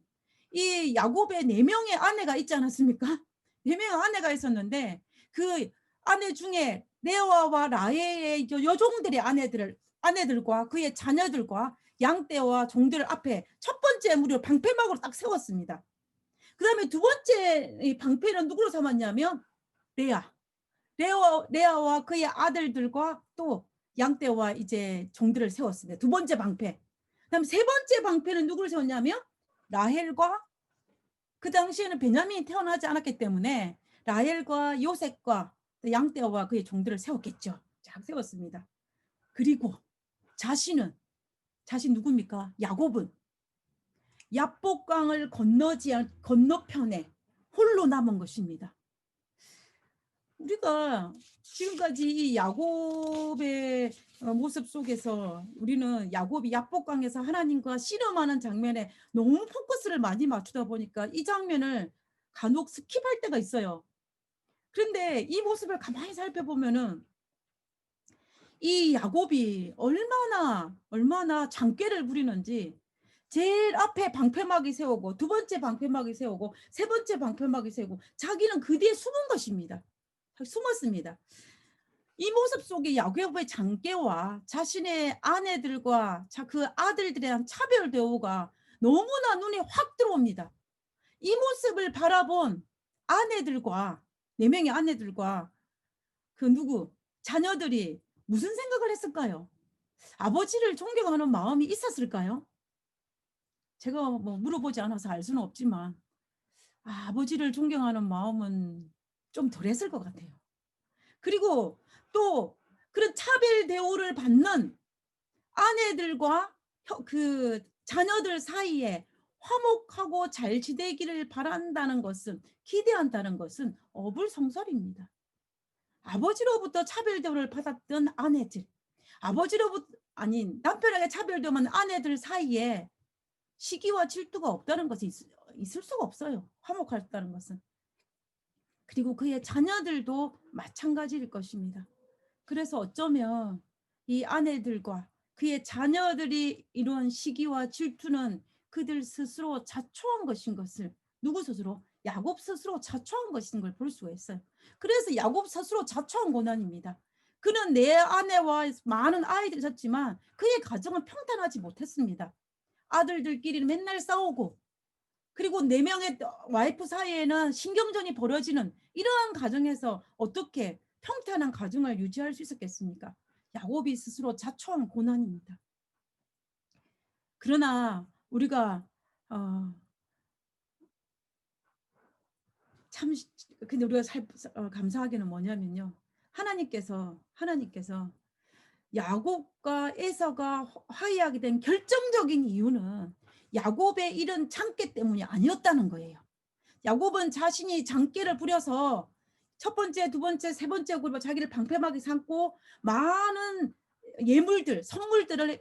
이 야곱의 4명의 아내가 있지 않았습니까? 4명의 아내가 있었는데 그 아내 중에 레아와 라헬의 여종들의 아내들과 그의 자녀들과 양떼와 종들을 앞에 첫 번째 무리를 방패막으로 딱 세웠습니다. 그 다음에 두 번째 방패는 누구로 삼았냐면 레아와 그의 아들들과 또 양떼와 이제 종들을 세웠습니다. 두 번째 방패. 그다음 세 번째 방패는 누구를 세웠냐면 라헬과 그 당시에는 베냐민이 태어나지 않았기 때문에 라헬과 요셉과 양떼와 그의 종들을 세웠겠죠. 쫙 세웠습니다. 그리고 자신 누굽니까? 야곱은 야복강을 건너편에 홀로 남은 것입니다. 우리가 지금까지 이 야곱의 모습 속에서 우리는 야곱이 야복강에서 하나님과 씨름하는 장면에 너무 포커스를 많이 맞추다 보니까 이 장면을 간혹 스킵할 때가 있어요. 그런데 이 모습을 가만히 살펴보면은 이 야곱이 얼마나 장꾀를 부리는지, 제일 앞에 방패막이 세우고 두 번째 방패막이 세우고 세 번째 방패막이 세우고 자기는 그 뒤에 숨은 것입니다. 숨었습니다. 이 모습 속에 야곱의 장깨와 자신의 아내들과 그 아들들에 대한 차별 대우가 너무나 눈에 확 들어옵니다. 이 모습을 바라본 아내들과, 네 명의 아내들과 그 자녀들이 무슨 생각을 했을까요? 아버지를 존경하는 마음이 있었을까요? 제가 뭐 물어보지 않아서 알 수는 없지만 아버지를 존경하는 마음은 좀 덜했을 것 같아요. 그리고 또 그런 차별 대우를 받는 아내들과 그 자녀들 사이에 화목하고 잘 지내기를 바란다는 것은, 기대한다는 것은 어불성설입니다. 아버지로부터 차별 대우를 받았던 아내들, 아버지로부터 아닌 남편에게 차별 대우만 아내들 사이에 시기와 질투가 없다는 것이 있을 수가 없어요. 화목했다는 것은. 그리고 그의 자녀들도 마찬가지일 것입니다. 그래서 어쩌면 이 아내들과 그의 자녀들이 이루은 시기와 질투는 그들 스스로 자초한 것인 것을, 누구 스스로? 야곱 스스로 자초한 것인 걸 볼 수가 있어요. 그래서 야곱 스스로 자초한 고난입니다. 그는 내 아내와 많은 아이들이 있었지만 그의 가정은 평탄하지 못했습니다. 아들들끼리는 맨날 싸우고, 그리고 네 명의 와이프 사이에는 신경전이 벌어지는 이러한 가정에서 어떻게 평탄한 가정을 유지할 수 있었겠습니까? 야곱이 스스로 자초한 고난입니다. 그러나 우리가 참 근데 우리가 감사하게는 뭐냐면요, 하나님께서 야곱과 에서가 화해하게 된 결정적인 이유는 야곱의 이런 장깨 때문이 아니었다는 거예요. 야곱은 자신이 장깨를 부려서 첫 번째, 두 번째, 세 번째 그룹 자기를 방패막이 삼고 많은 예물들, 선물들을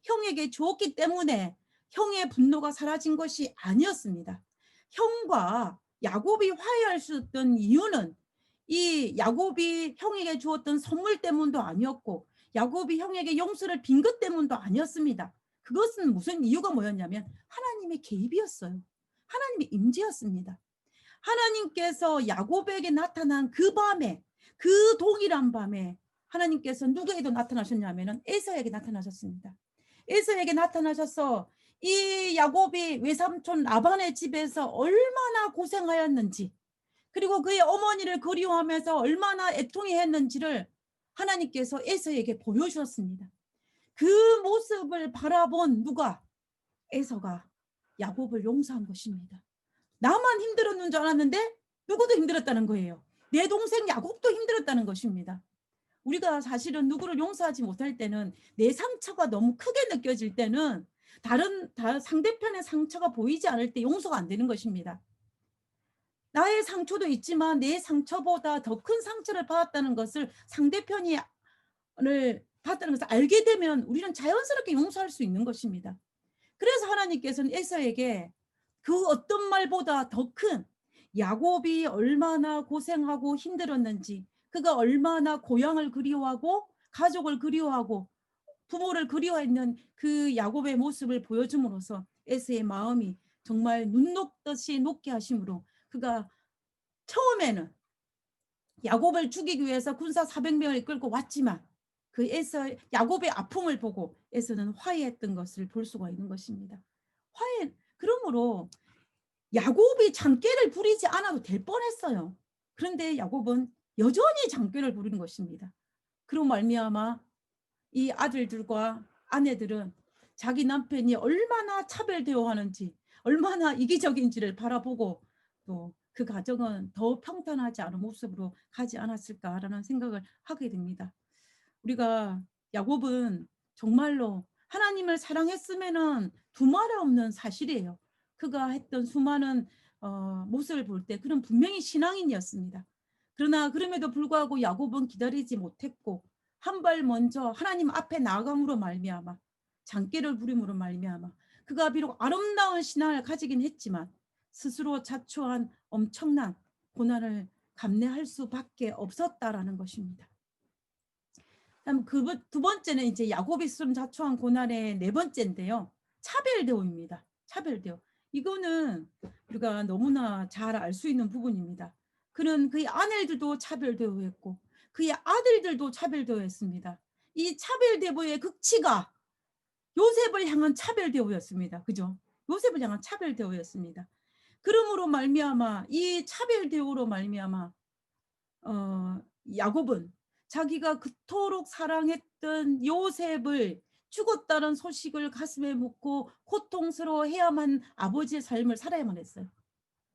형에게 주었기 때문에 형의 분노가 사라진 것이 아니었습니다. 형과 야곱이 화해할 수 있었던 이유는 이 야곱이 형에게 주었던 선물 때문도 아니었고 야곱이 형에게 용서를 빈 것 때문도 아니었습니다. 그것은 무슨 이유가 뭐였냐면 하나님의 개입이었어요. 하나님의 임재였습니다. 하나님께서 야곱에게 나타난 그 밤에, 그 동일한 밤에 하나님께서 누구에게도 나타나셨냐면 에서에게 나타나셨습니다. 에서에게 나타나셔서 이 야곱이 외삼촌 라반의 집에서 얼마나 고생하였는지, 그리고 그의 어머니를 그리워하면서 얼마나 애통해했는지를 하나님께서 에서에게 보여주었습니다. 그 모습을 바라본 에서가 야곱을 용서한 것입니다. 나만 힘들었는 줄 알았는데 누구도 힘들었다는 거예요. 내 동생 야곱도 힘들었다는 것입니다. 우리가 사실은 누구를 용서하지 못할 때는 내 상처가 너무 크게 느껴질 때는 다른 상대편의 상처가 보이지 않을 때 용서가 안 되는 것입니다. 나의 상처도 있지만 내 상처보다 더 큰 상처를 받았다는 것을 상대편이 받았다는 것을 알게 되면 우리는 자연스럽게 용서할 수 있는 것입니다. 그래서 하나님께서는 에서에게 그 어떤 말보다 더 큰 야곱이 얼마나 고생하고 힘들었는지, 그가 얼마나 고향을 그리워하고 가족을 그리워하고 부모를 그리워했는 그 야곱의 모습을 보여줌으로써 에서의 마음이 정말 눈 녹듯이 녹게 하심으로 그가 처음에는 야곱을 죽이기 위해서 군사 400명을 이끌고 왔지만 그 야곱의 아픔을 보고 에서는 화해했던 것을 볼 수가 있는 것입니다. 그러므로 야곱이 장꾀를 부리지 않아도 될 뻔했어요. 그런데 야곱은 여전히 장꾀를 부리는 것입니다. 그로 말미암아 이 아들들과 아내들은 자기 남편이 얼마나 차별 대우하는지, 얼마나 이기적인지를 바라보고 또 그 가정은 더 평탄하지 않은 모습으로 가지 않았을까라는 생각을 하게 됩니다. 우리가 야곱은 정말로 하나님을 사랑했으면은 두말할 없는 사실이에요. 그가 했던 수많은 모습을 볼 때 그는 분명히 신앙인이었습니다. 그러나 그럼에도 불구하고 야곱은 기다리지 못했고 한 발 먼저 하나님 앞에 나아감으로 말미암아 장깨를 부림으로 말미암아 그가 비록 아름다운 신앙을 가지긴 했지만 스스로 자초한 엄청난 고난을 감내할 수밖에 없었다라는 것입니다. 그다음 두 번째는 이제 야곱이 스스로 자초한 고난의 네 번째인데요. 차별대우입니다. 차별대우. 이거는 우리가 너무나 잘 알 수 있는 부분입니다. 그는 그의 아내들도 차별대우했고 그의 아들들도 차별대우했습니다. 이 차별대우의 극치가 요셉을 향한 차별대우였습니다. 그죠? 요셉을 향한 차별대우였습니다. 그러므로 말미암아 이 차별대우로 말미암아 야곱은 자기가 그토록 사랑했던 요셉을 죽었다는 소식을 가슴에 묻고 고통스러워해야만 아버지의 삶을 살아야만 했어요.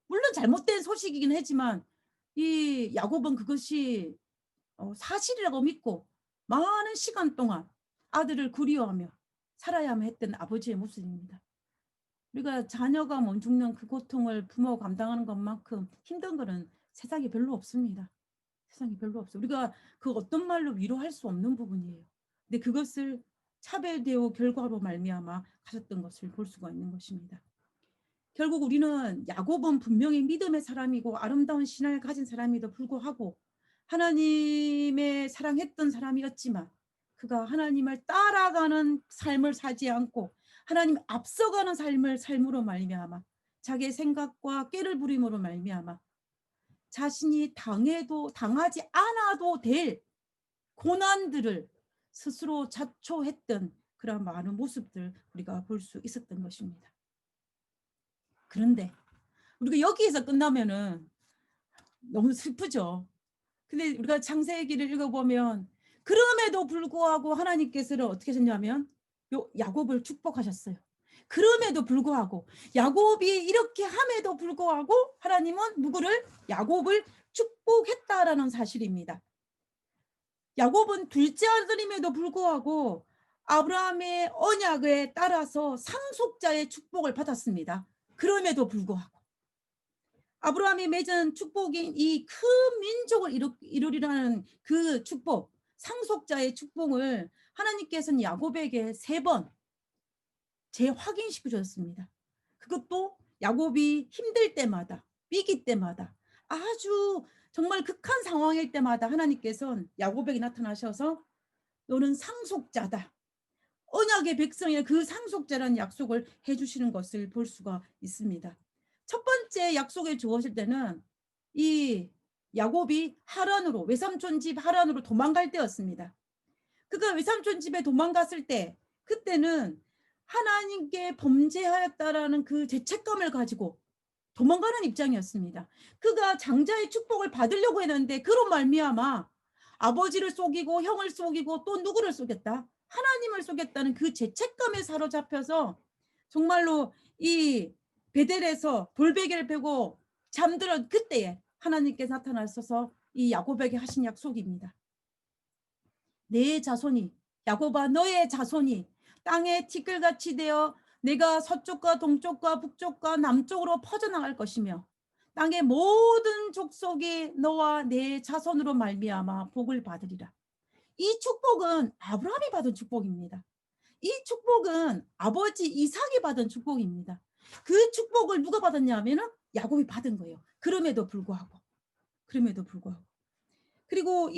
물론 잘못된 소식이긴 하지만 이 야곱은 그것이 사실이라고 믿고 많은 시간 동안 아들을 그리워하며 살아야만 했던 아버지의 모습입니다. 우리가 자녀가 죽는 그 고통을 부모가 감당하는 것만큼 힘든 거는 세상에 별로 없습니다. 세상에 별로 없어요. 우리가 그 어떤 말로 위로할 수 없는 부분이에요. 근데 그것을 차별대우 결과로 말미암아 가졌던 것을 볼 수가 있는 것입니다. 결국 우리는 야곱은 분명히 믿음의 사람이고 아름다운 신앙을 가진 사람에도 불구하고 하나님의 사랑했던 사람이었지만 그가 하나님을 따라가는 삶을 살지 않고 하나님 앞서가는 삶으로 말미암아 자기의 생각과 꾀를 부림으로 말미암아 자신이 당하지 않아도 될 고난들을 스스로 자초했던 그런 많은 모습들 우리가 볼 수 있었던 것입니다. 그런데 우리가 여기에서 끝나면은 너무 슬프죠. 근데 우리가 창세기를 읽어보면 그럼에도 불구하고 하나님께서는 어떻게 하셨냐면 야곱을 축복하셨어요. 그럼에도 불구하고 야곱이 이렇게 함에도 불구하고 하나님은 누구를? 야곱을 축복했다라는 사실입니다. 야곱은 둘째 아들임에도 불구하고 아브라함의 언약에 따라서 상속자의 축복을 받았습니다. 그럼에도 불구하고 아브라함이 맺은 축복인 이 큰 민족을 이루리라는 그 축복, 상속자의 축복을 하나님께서는 야곱에게 3번 재확인시켜 주셨습니다. 그것도 야곱이 힘들 때마다, 위기 때마다, 아주 정말 극한 상황일 때마다 하나님께서는 야곱에게 나타나셔서 너는 상속자다. 언약의 백성의 그 상속자라는 약속을 해주시는 것을 볼 수가 있습니다. 첫 번째 약속을 주었을 때는 이 야곱이 하란으로 외삼촌 집 하란으로 도망갈 때였습니다. 그가 외삼촌 집에 도망갔을 때 그때는 하나님께 범죄하였다라는 그 죄책감을 가지고 도망가는 입장이었습니다. 그가 장자의 축복을 받으려고 했는데 그런 말미암아 아버지를 속이고 형을 속이고 또 누구를 속였다? 하나님을 속였다는 그 죄책감에 사로잡혀서 정말로 이 베델에서 돌베개를 베고 잠들은 그때에 하나님께서 나타나셔서 이 야곱에게 하신 약속입니다. 내 자손이 야곱아 너의 자손이 땅에 티끌같이 되어 내가 서쪽과 동쪽과 북쪽과 남쪽으로 퍼져나갈 것이며 땅의 모든 족속이 너와 내 자손으로 말미암아 복을 받으리라. 이 축복은 아브라함이 받은 축복입니다. 이 축복은 아버지 이삭이 받은 축복입니다. 그 축복을 누가 받았냐면은 야곱이 받은 거예요. 그럼에도 불구하고. 그리고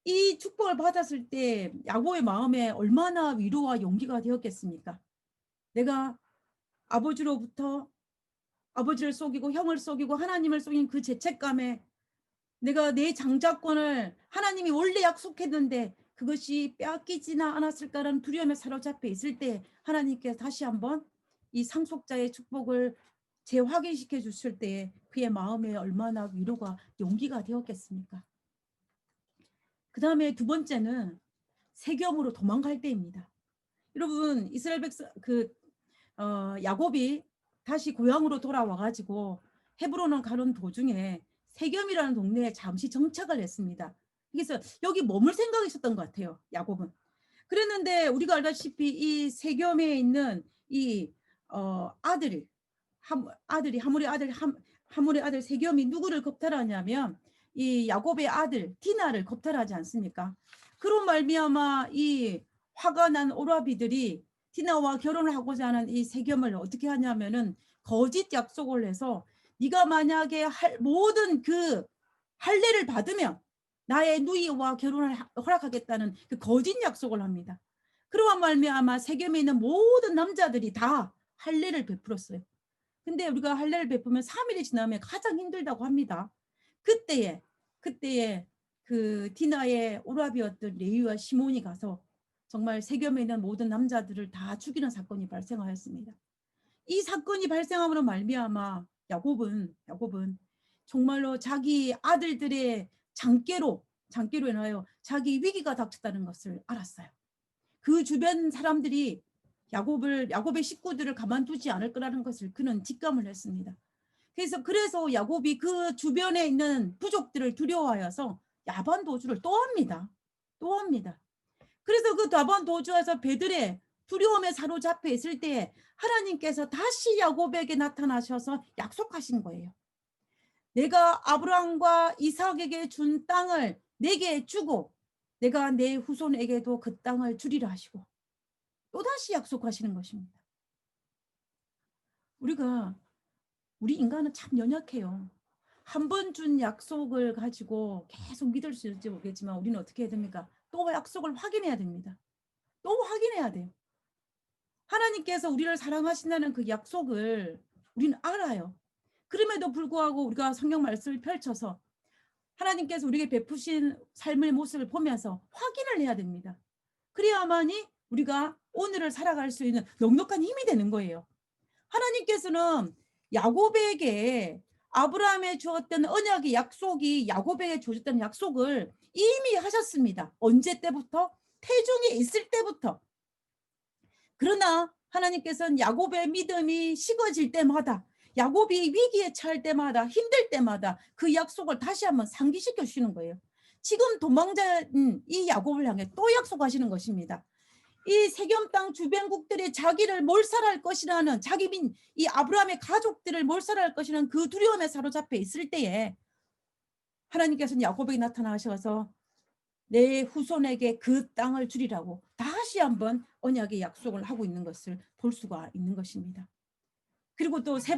이 축복을 받았을 때 야곱의 마음에 얼마나 위로와 용기가 되었겠습니까? 내가 아버지로부터 아버지를 속이고 형을 속이고 하나님을 속인 그 죄책감에 내가 내 장자권을 하나님이 원래 약속했는데 그것이 빼앗기지나 않았을까라는 두려움에 사로잡혀 있을 때 하나님께서 다시 한번 이 상속자의 축복을 재확인시켜 주실 때 그의 마음에 얼마나 위로가 용기가 되었겠습니까? 그 다음에 두 번째는 세겜으로 도망갈 때입니다. 여러분 이스라엘 백성 야곱이 다시 고향으로 돌아와 가지고 헤브론을 가는 도중에 세겜이라는 동네에 잠시 정착을 했습니다. 그래서 여기 머물 생각이 있었던 것 같아요. 야곱은. 그랬는데 우리가 알다시피 이 세겜에 있는 이 아들이 하물의 아들 세겜이 누구를 겁탈하냐면 이 야곱의 아들 디나를 겁탈하지 않습니까? 그런 말미암아 이 화가 난 오라비들이 디나와 결혼을 하고자 하는 이 세겜을 어떻게 하냐면은 거짓 약속을 해서 네가 만약에 모든 그 할례를 받으면 나의 누이와 결혼을 허락하겠다는 그 거짓 약속을 합니다. 그러한 말미암아 세겜에 있는 모든 남자들이 다 할례를 베풀었어요. 근데 우리가 할례를 베푸면 3일이 지나면 가장 힘들다고 합니다. 그때에 그 디나의 오라비였던 레위와 시몬이 가서 정말 세겜에 있는 모든 남자들을 다 죽이는 사건이 발생하였습니다. 이 사건이 발생함으로 말미암아 야곱은 정말로 자기 아들들의 장계로 인하여 자기 위기가 닥쳤다는 것을 알았어요. 그 주변 사람들이 야곱의 식구들을 가만두지 않을 거라는 것을 그는 직감을 했습니다. 그래서 야곱이 그 주변에 있는 부족들을 두려워하여서 야반 도주를 또 합니다. 그래서 그 야반 도주에서 배들의 두려움에 사로잡혀 있을 때 하나님께서 다시 야곱에게 나타나셔서 약속하신 거예요. 내가 아브라함과 이삭에게 준 땅을 내게 주고 내가 내 후손에게도 그 땅을 주리라 하시고 또다시 약속하시는 것입니다. 우리 인간은 참 연약해요. 한 번 준 약속을 가지고 계속 믿을 수 있을지 모르겠지만 우리는 어떻게 해야 됩니까? 또 약속을 확인해야 됩니다. 또 확인해야 돼요. 하나님께서 우리를 사랑하신다는 그 약속을 우리는 알아요. 그럼에도 불구하고 우리가 성경 말씀을 펼쳐서 하나님께서 우리에게 베푸신 삶의 모습을 보면서 확인을 해야 됩니다. 그래야만이 우리가 오늘을 살아갈 수 있는 넉넉한 힘이 되는 거예요. 하나님께서는 야곱에게 아브라함에 주었던 언약의 약속이 야곱에게 주었던 약속을 이미 하셨습니다. 언제 때부터? 태중에 있을 때부터. 그러나 하나님께서는 야곱의 믿음이 식어질 때마다 야곱이 위기에 처할 때마다 힘들 때마다 그 약속을 다시 한번 상기시켜 주시는 거예요. 지금 도망자인 이 야곱을 향해 또 약속하시는 것입니다. 이 세겜 땅 주변국들이 자기를 몰살할 것이라는 이 아브라함의 가족들을 몰살할 것이라는 그 두려움에 사로잡혀 있을 때에 하나님께서는 야곱에게 나타나셔서 내 후손에게 그 땅을 주리라고 다시 한번 언약의 약속을 하고 있는 것을 볼 수가 있는 것입니다. 그리고 또 세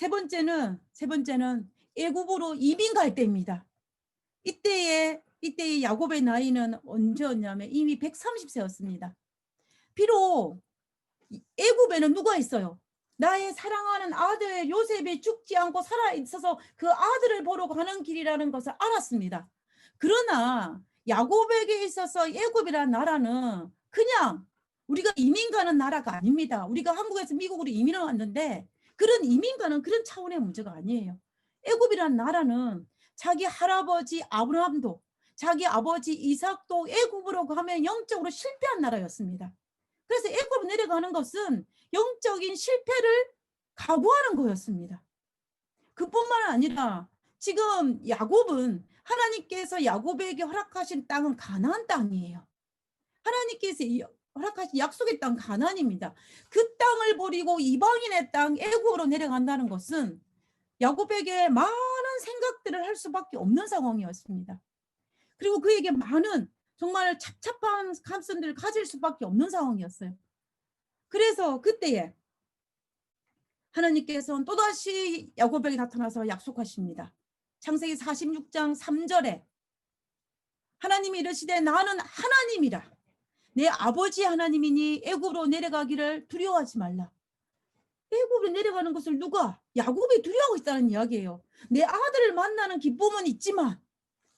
번째는 애굽으로 이민 갈 때입니다. 이때의 야곱의 나이는 언제였냐면 이미 130세였습니다. 비록 애굽에는 누가 있어요? 나의 사랑하는 아들 요셉이 죽지 않고 살아 있어서 그 아들을 보러 가는 길이라는 것을 알았습니다. 그러나 야곱에게 있어서 애굽이라는 나라는 그냥 우리가 이민 가는 나라가 아닙니다. 우리가 한국에서 미국으로 이민을 왔는데 그런 이민 가는 그런 차원의 문제가 아니에요. 애굽이라는 나라는 자기 할아버지 아브라함도 자기 아버지 이삭도 애굽으로 가면 영적으로 실패한 나라였습니다. 그래서 애굽으로 내려가는 것은 영적인 실패를 각오하는 거였습니다. 그뿐만 아니라 지금 야곱은 하나님께서 야곱에게 허락하신 땅은 가나안 땅이에요. 하나님께서 허락하신 약속의 땅 가나안입니다. 그 땅을 버리고 이방인의 땅 애굽으로 내려간다는 것은 야곱에게 많은 생각들을 할 수밖에 없는 상황이었습니다. 그리고 그에게 많은 정말 착잡한 감성들을 가질 수밖에 없는 상황이었어요. 그래서 그때에 하나님께서는 또다시 야곱에게 나타나서 약속하십니다. 창세기 46장 3절에 하나님이 이르시되 나는 하나님이라 내 아버지 하나님이니 애굽으로 내려가기를 두려워하지 말라. 애굽으로 내려가는 것을 야곱이 두려워하고 있다는 이야기예요. 내 아들을 만나는 기쁨은 있지만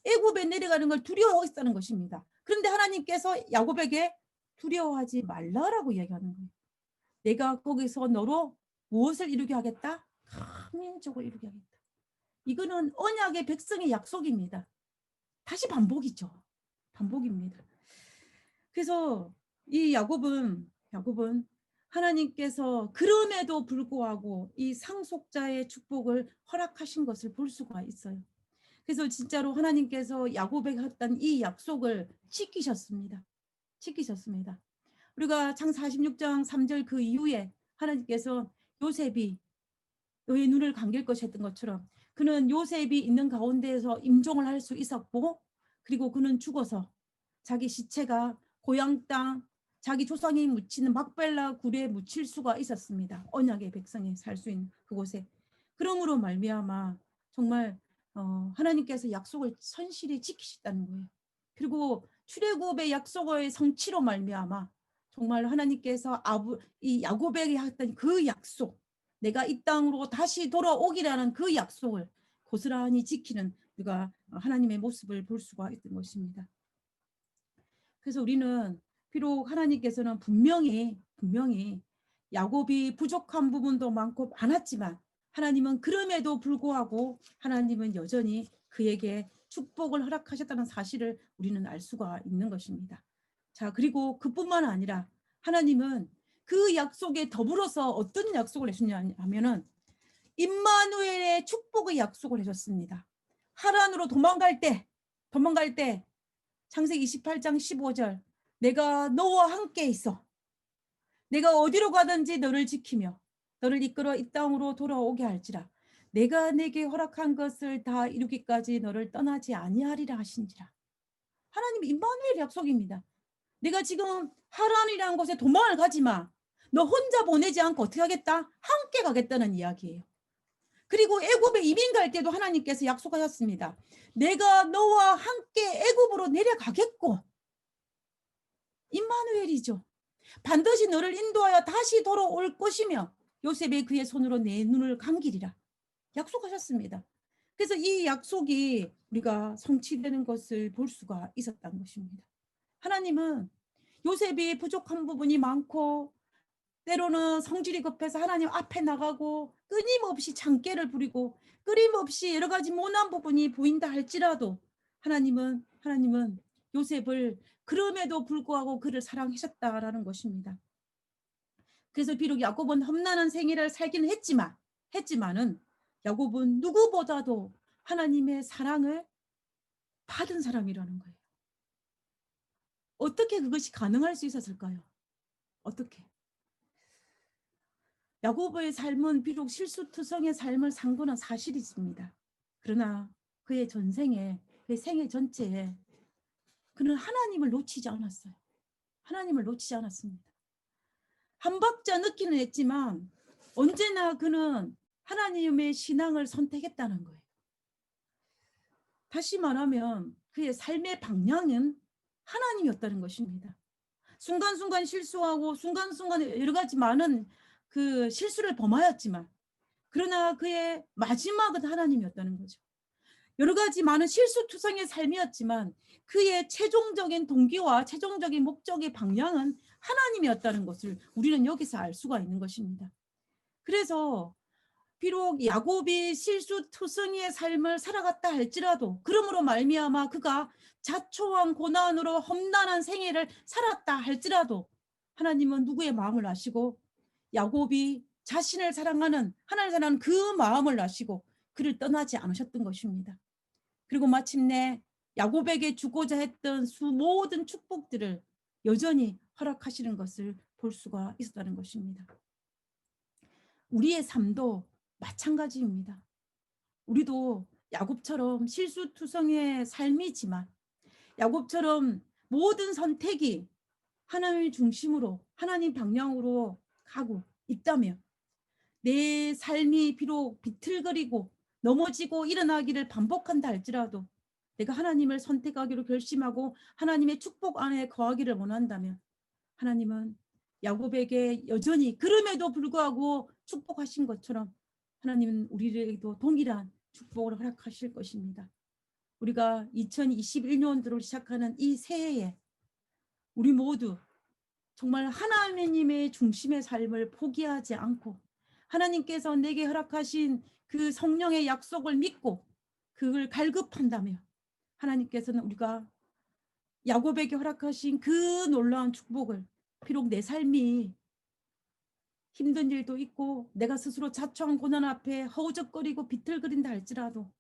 애굽에 내려가는 걸 두려워하고 있다는 것입니다. 그런데 하나님께서 야곱에게 두려워하지 말라라고 이야기하는 거예요. 내가 거기서 너로 무엇을 이루게 하겠다? 큰 민족을 이루게 하겠다. 이거는 언약의 백성의 약속입니다. 다시 반복입니다. 그래서 이 야곱은 하나님께서 그럼에도 불구하고 이 상속자의 축복을 허락하신 것을 볼 수가 있어요. 그래서 진짜로 하나님께서 야곱에게 했던 이 약속을 지키셨습니다. 우리가 창 46장 3절 그 이후에 하나님께서 요셉이 너의 눈을 감길 것이 했던 것처럼 그는 요셉이 있는 가운데에서 임종을 할 수 있었고, 그리고 그는 죽어서 자기 시체가 고향 땅 자기 조상이 묻히는 막벨라 굴에 묻힐 수가 있었습니다. 언약의 백성이 살 수 있는 그곳에. 그러므로 말미암아 정말 하나님께서 약속을 선실히 지키셨다는 거예요. 그리고 출애굽의 약속의 성취로 말미암아 정말 하나님께서 이 야곱에게 했던 그 약속, 내가 이 땅으로 다시 돌아오기라는 그 약속을 고스란히 지키는 우리가 하나님의 모습을 볼 수가 있던 것입니다. 그래서 우리는 비록 하나님께서는 분명히 야곱이 부족한 부분도 많고 많았지만 하나님은 그럼에도 불구하고 하나님은 여전히 그에게 축복을 허락하셨다는 사실을 우리는 알 수가 있는 것입니다. 자, 그리고 그뿐만 아니라 하나님은 그 약속에 더불어서 어떤 약속을 해주냐 하면은 임마누엘의 축복의 약속을 해줬습니다. 하란으로 도망갈 때 창세기 28장 15절, 내가 너와 함께 있어. 내가 어디로 가든지 너를 지키며 너를 이끌어 이 땅으로 돌아오게 할지라. 내가 내게 허락한 것을 다 이루기까지 너를 떠나지 아니하리라 하신지라. 하나님 임마누엘 약속입니다. 내가 지금 하란이라는 곳에 도망을 가지 마. 너 혼자 보내지 않고 어떻게 하겠다? 함께 가겠다는 이야기예요. 그리고 애굽에 이민 갈 때도 하나님께서 약속하셨습니다. 내가 너와 함께 애굽으로 내려가겠고, 임마누엘이죠. 반드시 너를 인도하여 다시 돌아올 것이며 요셉이 그의 손으로 내 눈을 감기리라 약속하셨습니다. 그래서 이 약속이 우리가 성취되는 것을 볼 수가 있었던 것입니다. 하나님은 요셉이 부족한 부분이 많고 때로는 성질이 급해서 하나님 앞에 나가고 끊임없이 장깨를 부리고 끊임없이 여러 가지 모난 부분이 보인다 할지라도 하나님은 요셉을 그럼에도 불구하고 그를 사랑하셨다라는 것입니다. 그래서 비록 야곱은 험난한 생애를 살기는 했지만은 야곱은 누구보다도 하나님의 사랑을 받은 사람이라는 거예요. 어떻게 그것이 가능할 수 있었을까요? 어떻게? 야곱의 삶은 비록 실수투성의 삶을 산 거는 사실이 있습니다. 그러나 그의 전생에, 그의 생애 전체에 그는 하나님을 놓치지 않았어요. 하나님을 놓치지 않았습니다. 한 박자 늦기는 했지만 언제나 그는 하나님의 신앙을 선택했다는 거예요. 다시 말하면 그의 삶의 방향은 하나님이었다는 것입니다. 순간순간 실수하고 순간순간 여러 가지 많은 그 실수를 범하였지만 그러나 그의 마지막은 하나님이었다는 거죠. 여러 가지 많은 실수투성의 삶이었지만 그의 최종적인 동기와 최종적인 목적의 방향은 하나님이었다는 것을 우리는 여기서 알 수가 있는 것입니다. 그래서 비록 야곱이 실수투성이의 삶을 살아갔다 할지라도 그러므로 말미암아 그가 자초한 고난으로 험난한 생애를 살았다 할지라도 하나님은 누구의 마음을 아시고 야곱이 자신을 사랑하는 하나님을 사랑하는 그 마음을 아시고 그를 떠나지 않으셨던 것입니다. 그리고 마침내 야곱에게 주고자 했던 모든 축복들을 여전히 허락하시는 것을 볼 수가 있었다는 것입니다. 우리의 삶도 마찬가지입니다. 우리도 야곱처럼 실수투성의 삶이지만 야곱처럼 모든 선택이 하나님 중심으로 하나님 방향으로 가고 있다면 내 삶이 비록 비틀거리고 넘어지고 일어나기를 반복한다 할지라도 내가 하나님을 선택하기로 결심하고 하나님의 축복 안에 거하기를 원한다면 하나님은 야곱에게 여전히 그럼에도 불구하고 축복하신 것처럼 하나님은 우리에게도 동일한 축복을 허락하실 것입니다. 우리가 2021년도로 시작하는 이 새해에 우리 모두 정말 하나님의 중심의 삶을 포기하지 않고 하나님께서 내게 허락하신 그 성령의 약속을 믿고 그걸 갈급한다며 하나님께서는 우리가 야곱에게 허락하신 그 놀라운 축복을 비록 내 삶이 힘든 일도 있고 내가 스스로 자초한 고난 앞에 허우적거리고 비틀거린다 할지라도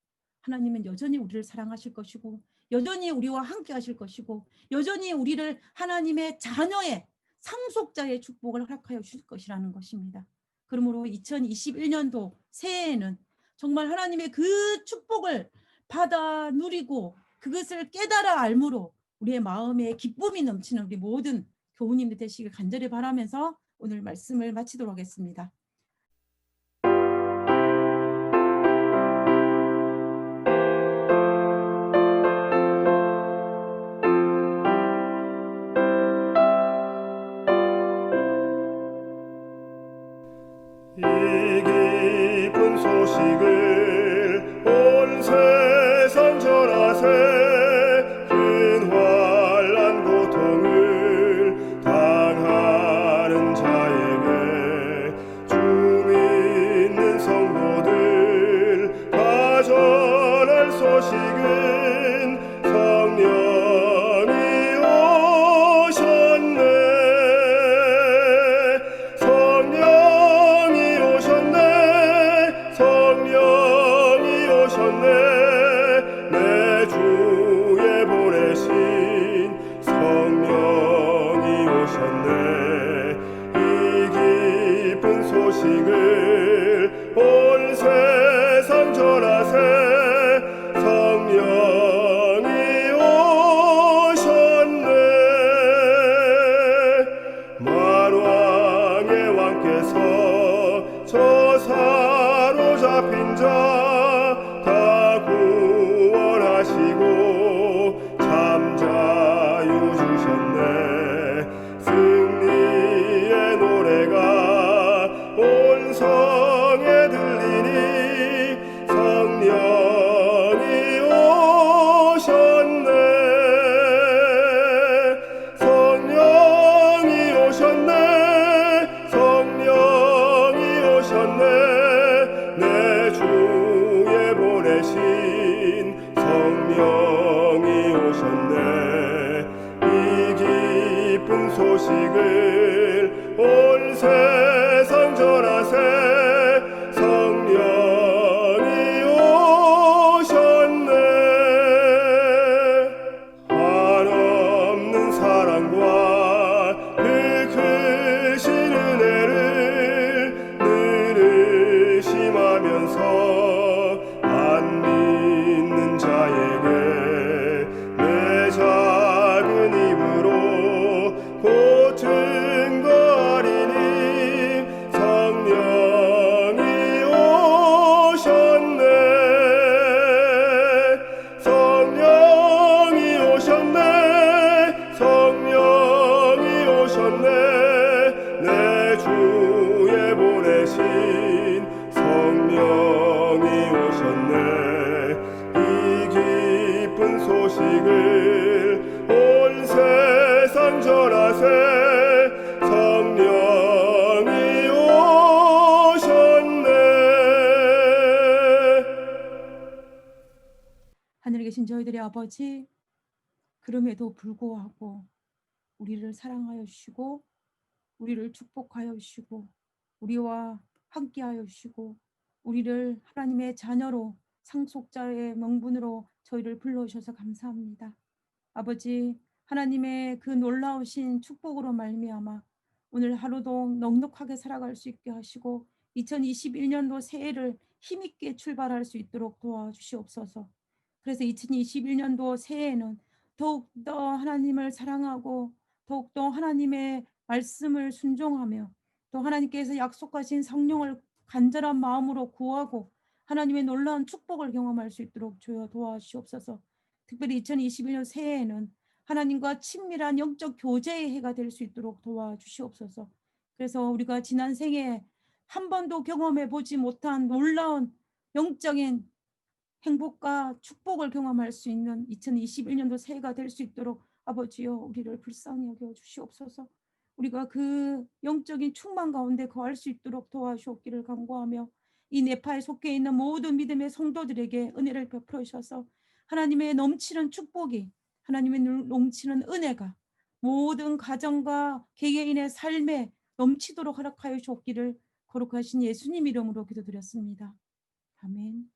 하나님은 여전히 우리를 사랑하실 것이고 여전히 우리와 함께 하실 것이고 여전히 우리를 하나님의 자녀의 상속자의 축복을 허락하여 주실 것이라는 것입니다. 그러므로 2021년도 새해에는 정말 하나님의 그 축복을 받아 누리고 그것을 깨달아 알므로 우리의 마음에 기쁨이 넘치는 우리 모든 교우님들 되시길 간절히 바라면서 오늘 말씀을 마치도록 하겠습니다. 이 기쁜 소식을 온 세상 전하세. 큰 환난 고통을 당하는 자에게 주 믿는 성도들 다 전할 소식은 성령이 오셨네. 성령이 오셨네. 내 주에 보내신 성령이 오셨네. 이 기쁜 소식을 온 세상 전하세. 성령이 오셨네. 만왕의 왕께서 저 사로잡힌 자 다 구원하시고 잠자유 주셨네. 승리의 노래가 온 성에 들리니 성령이 오셨네. 성령이 오셨네. 성령이 오셨네. 내 주에 보내신 성령이 오셨네. 이 기쁜 소식을 온 세상 전하세. 성령이 오셨네. 한없는 사랑과 그 크신 은혜를 늘 의심하면서 안 믿는 자에게 내 작은 입으로 곧 증거하리니 성령이 오셨네. 성령이 오셨네. 성령이 오셨네. 내 주에 보내신 성령이 오셨네. 이 기쁜 소식을 온 세상 전하세. 성령이 오셨네. 하늘에 계신 저희들의 아버지, 그럼에도 불구하고 우리를 사랑하여 주시고 우리를 축복하여 주시고 우리와 함께하여 주시고 우리를 하나님의 자녀로 상속자의 명분으로 저희를 불러주셔서 감사합니다. 아버지, 하나님의 그 놀라우신 축복으로 말미암아 오늘 하루도 넉넉하게 살아갈 수 있게 하시고 2021년도 새해를 힘있게 출발할 수 있도록 도와주시옵소서. 그래서 2021년도 새해에는 더욱더 하나님을 사랑하고 더욱더 하나님의 말씀을 순종하며 또 하나님께서 약속하신 성령을 간절한 마음으로 구하고 하나님의 놀라운 축복을 경험할 수 있도록 주여 도와주시옵소서. 특별히 2021년 새해에는 하나님과 친밀한 영적 교제의 해가 될 수 있도록 도와주시옵소서. 그래서 우리가 지난 생에 한 번도 경험해 보지 못한 놀라운 영적인 행복과 축복을 경험할 수 있는 2021년도 새해가 될 수 있도록 아버지여 우리를 불쌍히 여겨 주시옵소서. 우리가 그 영적인 충만 가운데 거할 수 있도록 도와주옵기를 간구하며 이 네파에 속해 있는 모든 믿음의 성도들에게 은혜를 베풀어 주셔서 하나님의 넘치는 축복이 하나님의 넘치는 은혜가 모든 가정과 개개인의 삶에 넘치도록 허락하여 주옵기를 거룩하신 예수님 이름으로 기도드렸습니다. 아멘.